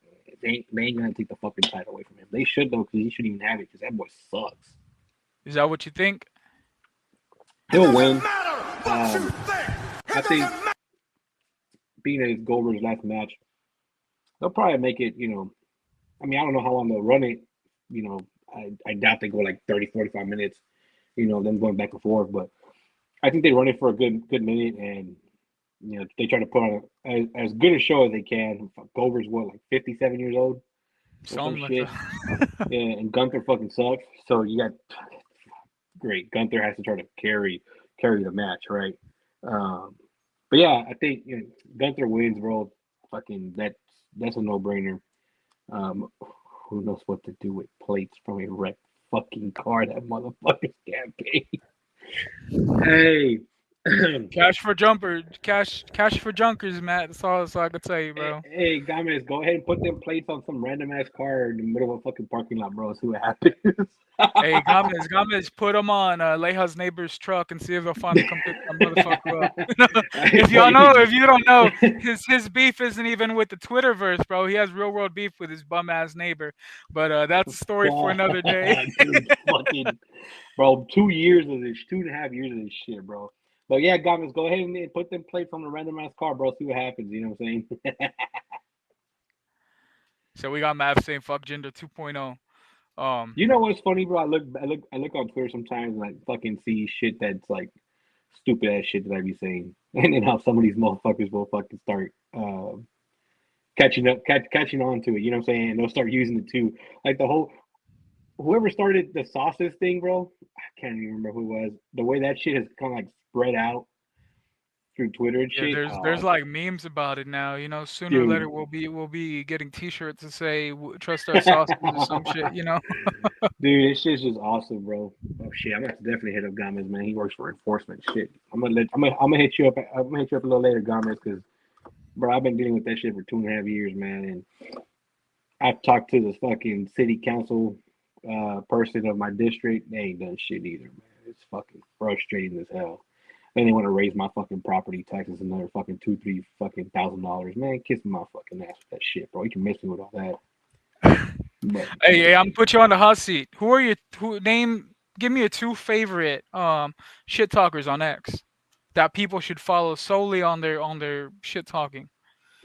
they ain't gonna take the fucking title away from him. They should though, because he shouldn't even have it, because that boy sucks. Is that what you think? He'll win. I think being a Goldberg's last match, they'll probably make it. You know, I mean, I don't know how long they'll run it. You know, I doubt they go like 30, 45 minutes. You know, them going back and forth, but I think they run it for a good minute, and you know they try to put on as good a show as they can. Goldberg's what, like 57 years old, Something like shit. that. Yeah, and Gunther fucking sucks. So you got great. Gunther has to try to carry the match, right? But yeah, I think Gunther wins, bro. Fucking that's a no brainer. Who knows what to do with plates from a wrecked fucking car? That motherfucker's campaign. Hey. Cash for junkers, Matt. That's all I could tell you, bro. Hey, Gomez, go ahead and put them plates on some random ass car in the middle of a fucking parking lot, bro. See what happens. Hey, Gomez, put them on Leja's neighbor's truck and see if they'll finally come pick that motherfucker up. If you don't know, his beef isn't even with the Twitterverse, bro. He has real world beef with his bum ass neighbor. But that's a story for another day. Dude, fucking, bro, 2 years of this, 2.5 years of this shit, bro. But yeah, Gomez, go ahead and put them plates on the random ass car, bro. See what happens. You know what I'm saying? So we got Mav saying fuck gender 2.0. You know what's funny, bro? I look on Twitter sometimes and I fucking see shit that's like stupid ass shit that I be saying, and then how some of these motherfuckers will fucking start catching on to it. You know what I'm saying? And they'll start using it too. Like whoever started the sauces thing, bro. I can't even remember who it was. The way that shit has kind of like spread out through Twitter and shit. There's like memes about it now. You know, sooner or later we'll be getting T-shirts to say "Trust our sauces" or some shit. You know. Dude, this shit's just awesome, bro. Oh shit, I'm gonna have to definitely hit up Gomez, man. He works for enforcement. Shit, I'm gonna hit you up. I'm gonna hit you up a little later, Gomez, because bro, I've been dealing with that shit for 2.5 years, man. And I've talked to the fucking city council person of my district. They ain't done shit either, man. It's fucking frustrating as hell. And they want to raise my fucking property taxes another fucking $2,000, $3,000. Man, kiss my fucking ass with that shit, bro. You can miss me with all that. But, hey, I'm gonna put you on the hot seat. Give me your 2 favorite shit talkers on X that people should follow solely on their shit talking.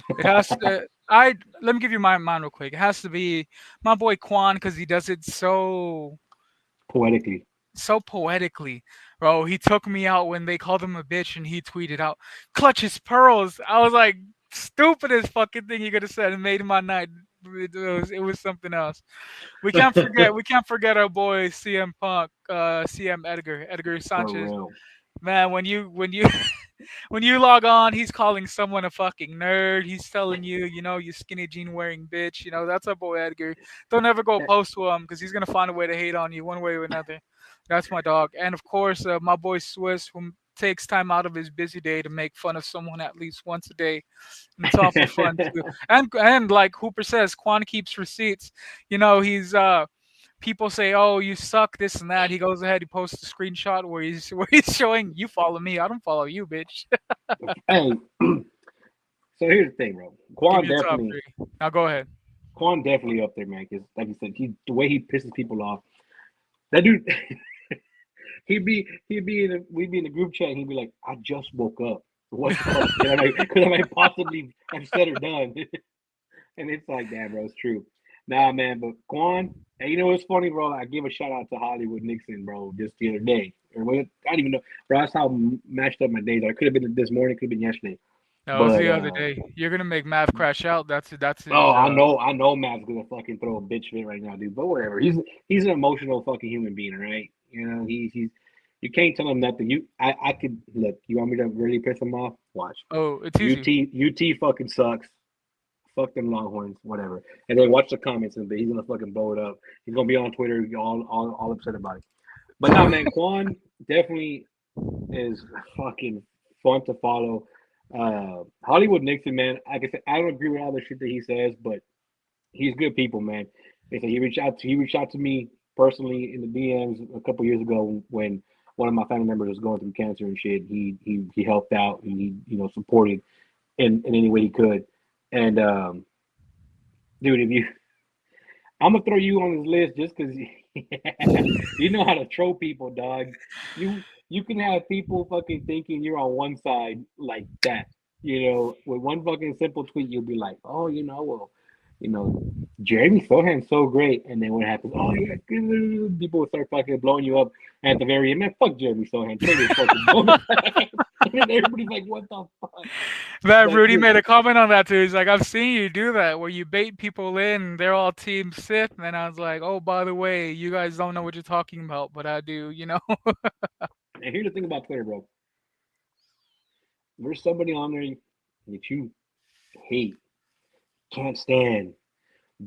It has to. Let me give you mine real quick. It has to be my boy Quan, because he does it so poetically. Bro. He took me out when they called him a bitch, and he tweeted out "clutch his pearls." I was like, stupidest fucking thing you could have said. It made my night. It was something else. We can't forget our boy CM Punk, CM Edgar Sanchez. Man, when you when you log on, he's calling someone a fucking nerd. He's telling you, you skinny jean wearing bitch. That's our boy Edgar. Don't ever go post to him, because he's gonna find a way to hate on you one way or another. That's my dog. And of course, my boy Swiss, who takes time out of his busy day to make fun of someone at least once a day. And it's awful fun too. And like Hooper says, Quan keeps receipts. He's people say, "Oh, you suck," this and that. He goes ahead, he posts a screenshot where he's showing, "You follow me, I don't follow you, bitch." Hey, so here's the thing, bro. Quan definitely. Now go ahead. Quan definitely up there, man. Because like you said, the way he pisses people off. That dude, we'd be in the group chat, and he'd be like, "I just woke up. What could I possibly have said or done?" And it's like that, bro. It's true. Nah, man, but Quan, and you know what's funny, bro? I give a shout out to Hollywood Nixon, bro, just the other day. I don't even know, bro. That's how matched up my days. I could have been this morning, could have been yesterday. No, it was the other day. You're gonna make Mav crash out. That's it. Oh, I know Mav's gonna fucking throw a bitch fit right now, dude. But whatever. He's an emotional fucking human being, right? He's you can't tell him nothing. I could look. You want me to really piss him off? Watch. Oh, it's easy. UT fucking sucks. Fuck them Longhorns, whatever. And then watch the comments, and he's gonna fucking blow it up. He's gonna be on Twitter, all upset about it. But no, man, Quan definitely is fucking fun to follow. Hollywood Nixon, man. Like I said, I don't agree with all the shit that he says, but he's good people, man. They say he reached out to me personally in the DMs a couple years ago when one of my family members was going through cancer and shit. He helped out and he supported in any way he could. And dude, I'm gonna throw you on this list just because you know how to troll people, dog. You can have people fucking thinking you're on one side like that. With one fucking simple tweet, you'll be like, oh, Jeremy Sohan's so great. And then what happens? Oh, yeah, people will start fucking blowing you up. And at the very end, man, fuck Jeremy Sohan. Take his fucking bonus. And then everybody's like, what the fuck? That Rudy made a comment on that too. He's like, I've seen you do that where you bait people in, they're all Team Sith. And then I was like, oh, by the way, you guys don't know what you're talking about, but I do, And here's the thing about Twitter, bro. There's somebody on there that you hate, can't stand,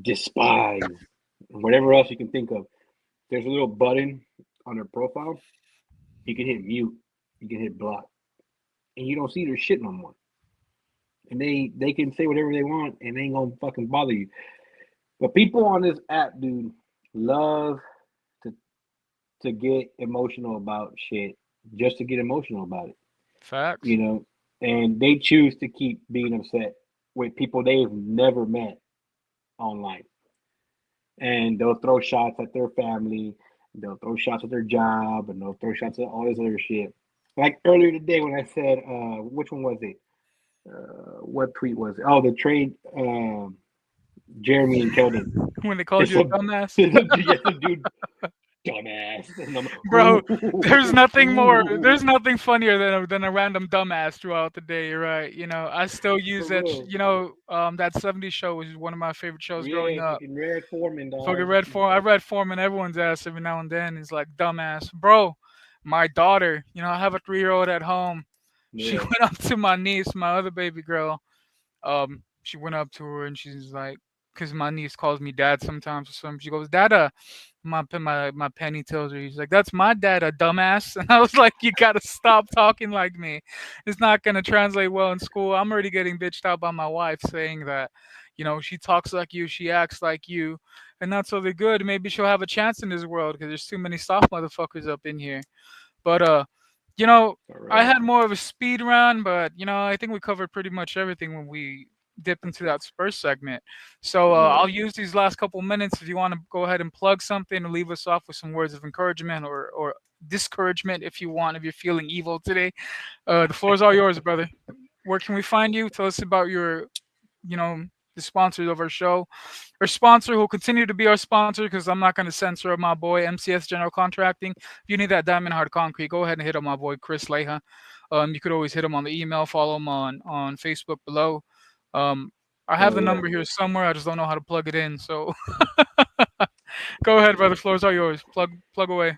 despise, whatever else you can think of. There's a little button on their profile. You can hit mute. You can hit block. And you don't see their shit no more. And they can say whatever they want and they ain't gonna fucking bother you. But people on this app, dude, love to get emotional about shit just to get emotional about it. Facts. And they choose to keep being upset with people they've never met online. And they'll throw shots at their family, they'll throw shots at their job, and they'll throw shots at all this other shit. Like earlier today when I said, which one was it? What tweet was it? Oh, the trade Jeremy and Keldon. When they called you a dumbass? Yes, dude. Dumbass. Bro, there's nothing funnier than a random dumbass throughout the day, right? I still use that. That 70s show was one of my favorite shows growing up. Fucking Red Foreman, dog. Fucking Red Foreman. I read Foreman everyone's ass every now and then. He's like, dumbass. Bro, my daughter, I have a 3-year-old at home. Yeah. She went up to my niece, my other baby girl. She went up to her and she's like, because my niece calls me dad sometimes or something. She goes, Dada. My penny tells her, he's like, that's my dad, a dumbass. And I was like, you gotta stop talking like me. It's not gonna translate well in school. I'm already getting bitched out by my wife saying that, she talks like you, she acts like you, and not so they're good. Maybe she'll have a chance in this world because there's too many soft motherfuckers up in here. But right. I had more of a speed round, but I think we covered pretty much everything when we dip into that first segment. So I'll use these last couple minutes if you want to go ahead and plug something and leave us off with some words of encouragement or discouragement if you want, if you're feeling evil today. The floor is all yours, brother. Where can we find you? Tell us about your, the sponsors of our show. Our sponsor who will continue to be our sponsor because I'm not going to censor my boy, MCS General Contracting. If you need that diamond hard concrete, go ahead and hit up my boy, Chris Leha. You could always hit him on the email, follow him on Facebook below. I have the number here somewhere. I just don't know how to plug it in. So go ahead, brother. Floor's all yours. Plug away.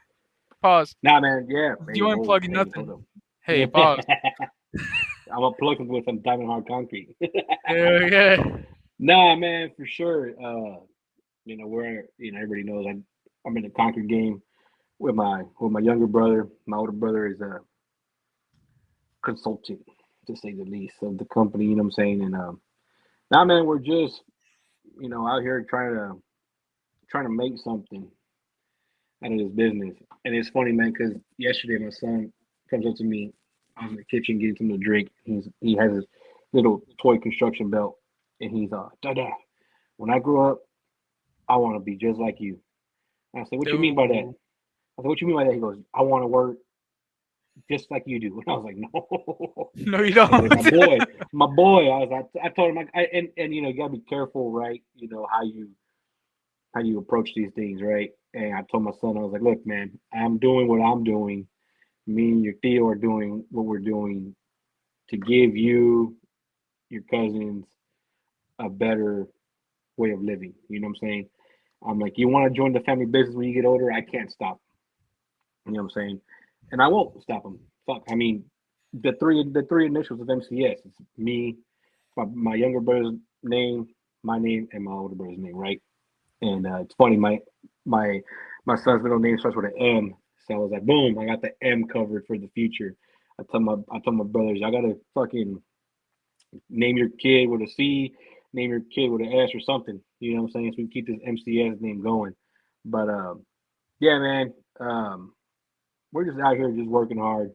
Pause. Nah, man. Yeah. You ain't plugging nothing. Hey, pause. I'm gonna plug him with some diamond hard concrete. Yeah. Nah, man, for sure. Where everybody knows I'm in the concrete game with my younger brother. My older brother is a consultant, to say the least, of the company. You know what I'm saying? And now, man, we're just out here trying to make something out of this business. And it's funny, man, because yesterday my son comes up to me. I was in the kitchen getting something to drink. He has his little toy construction belt, and he's Dada, when I grow up, I want to be just like you. And I said, what you mean by that? I said, what you mean by that? He goes, I want to work just like you do. And I was like, no. No, you don't. My boy. I told him, and you gotta be careful, right? How you approach these things, right? And I told my son, I was like, look, man, I'm doing what I'm doing. Me and your Theo are doing what we're doing to give you, your cousins, a better way of living. You know what I'm saying? I'm like, you want to join the family business when you get older? I can't stop. You know what I'm saying? And I won't stop them. Fuck. I mean, the three initials of MCS. It's me, my younger brother's name, my name and my older brother's name, right? And it's funny, my my son's middle name starts with an M, so I was like, boom, I got the M covered for the future. I told my brothers, I gotta fucking name your kid with a C, name your kid with an S or something. You know what I'm saying? So we can keep this MCS name going. But yeah, man, we're just out here just working hard.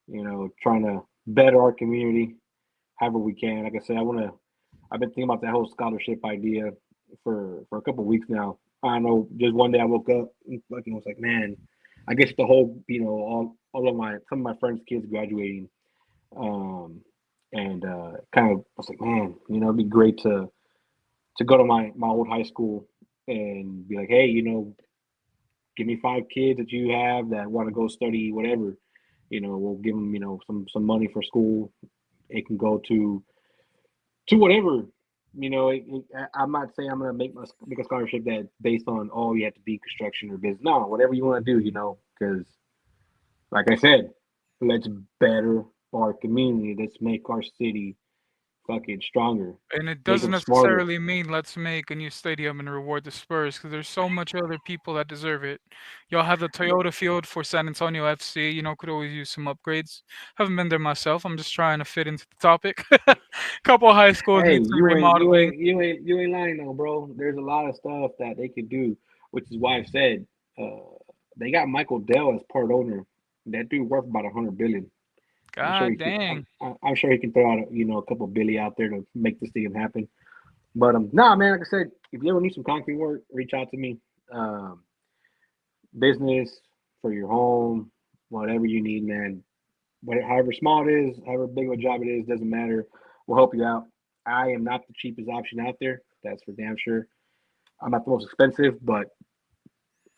You know, trying to better our community however we can. Like I said, I've been thinking about that whole scholarship idea for a couple of weeks now. I don't know, just one day I woke up and fucking was like, man, I guess the whole, all of my some of my friends' kids graduating, um, and kind of was like, man, it'd be great to go to my old high school and be like, hey, give me 5 kids that you have that want to go study whatever. We'll give them, some money for school. It can go to whatever. I'm not saying I'm gonna make a scholarship that's based on, oh, you have to be construction or business. No, whatever you want to do, because like I said, let's better our community. Let's make our city fucking stronger. And it Make doesn't them smarter. necessarily mean let's make a new stadium and reward the Spurs because there's so much other people that deserve it. Y'all have the Toyota field for San Antonio FC. Could always use some upgrades. Haven't been there myself. I'm just trying to fit into the topic. Couple of high schools Hey, need some remodeling. you ain't lying though, bro. There's a lot of stuff that they could do, which is why I said uh, they got Michael Dell as part owner. That dude worth about 100 billion. I'm sure he God can. dang. I'm sure he can throw out a couple billy out there to make this thing happen. But nah, man. Like I said, if you ever need some concrete work, reach out to me. Um, Business for your home, whatever you need, man. However small it is, however big of a job it is, doesn't matter. We'll help you out. I am not the cheapest option out there. That's for damn sure. I'm not the most expensive, but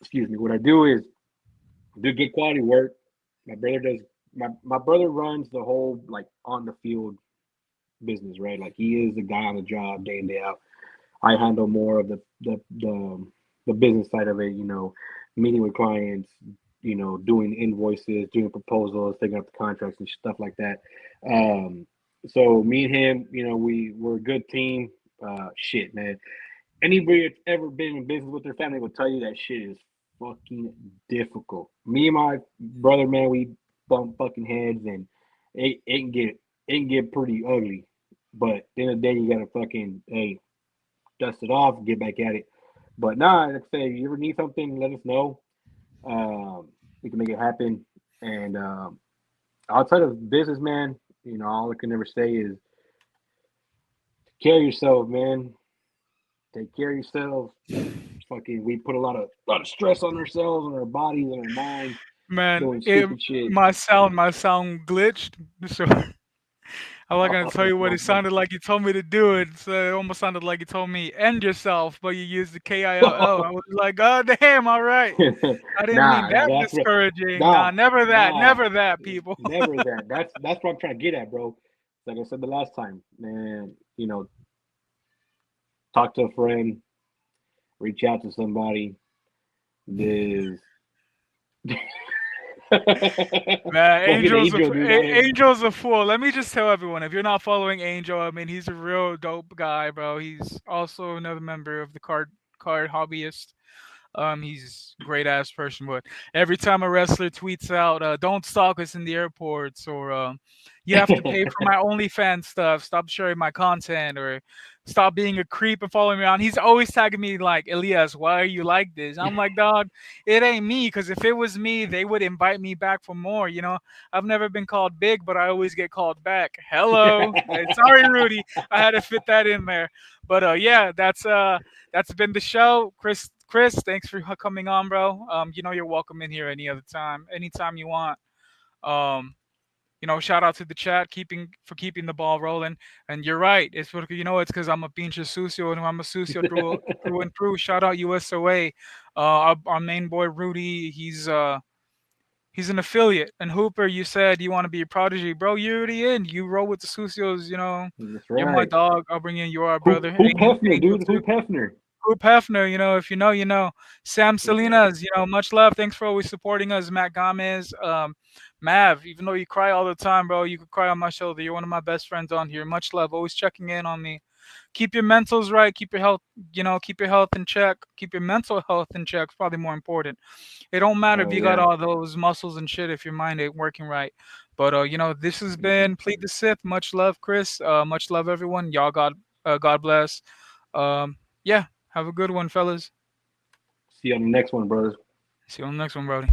excuse me. What I do is do good quality work. My brother does. My brother runs the whole like on the field business, right? Like he is the guy on the job day in day out. I handle more of the business side of it. Meeting with clients. Doing invoices, doing proposals, taking up the contracts and stuff like that. Um, so me and him, we're a good team. Shit, man. Anybody that's ever been in business with their family will tell you that shit is fucking difficult. Me and my brother, man, we bump fucking heads, and it can get pretty ugly. But at the end of the day, you gotta fucking dust it off, get back at it. But nah, like I say, if you ever need something, let us know. Um, we can make it happen. And outside of business, man, all I can never say is take care of yourself, man. Take care of yourself. Fucking, we put a lot of stress on ourselves, on our bodies, on our minds, Man, doing stupid shit. my sound glitched. So I'm not gonna tell you what it sounded like you told me to do it. So it almost sounded like you told me end yourself, but you used the KILL. I was like, God damn, all right. I didn't mean Nah, that that's what. discouraging. Nah, Nah, nah, never that, people. never that. That's what I'm trying to get at, bro. Like I said the last time, man. Talk to a friend, reach out to somebody. This Man, Fucking Angel, dude, out here. Angel's a fool. Let me just tell everyone, if you're not following Angel, I mean, he's a real dope guy, bro. He's also another member of the card hobbyist. He's a great ass person, but every time a wrestler tweets out, "Don't stalk us in the airports," or "You have to pay for my OnlyFans stuff," "Stop sharing my content," or "Stop being a creep and following me on," he's always tagging me like, "Elias, why are you like this?" I'm like, "Dog, it ain't me. Because if it was me, they would invite me back for more. I've never been called big, but I always get called back. Hello, sorry, Rudy, I had to fit that in there. But yeah, that's been the show. Chris, thanks for coming on, bro. You're welcome in here anytime you want. Um, shout out to the chat keeping the ball rolling. And you're right. It's because I'm a pinche sucio and I'm a sucio through and through. Shout out USOA. Our main boy Rudy, he's an affiliate. And Hooper, you said you want to be a prodigy, bro. You're already in. You roll with the sucios. That's You're my right. dog. I'll bring in your Who brother. who Hefner, Angel dude? too. Who Hefner? Hoop Hefner, if you know, you know. Sam Yeah. Salinas, much love. Thanks for always supporting us. Matt Gomez, Mav, even though you cry all the time, bro, you could cry on my shoulder. You're one of my best friends on here. Much love. Always checking in on me. keep your mentals right, keep your health, keep your health in check, keep your mental health in check. It's probably more important. It don't matter if Hell you got yeah. all those muscles and shit if your mind ain't working right. But this has been Plead the Sith. Much love, Chris. Much love, everyone. Y'all, God bless. Yeah, have a good one, fellas. See you on the next one, brothers. See you on the next one, Brody.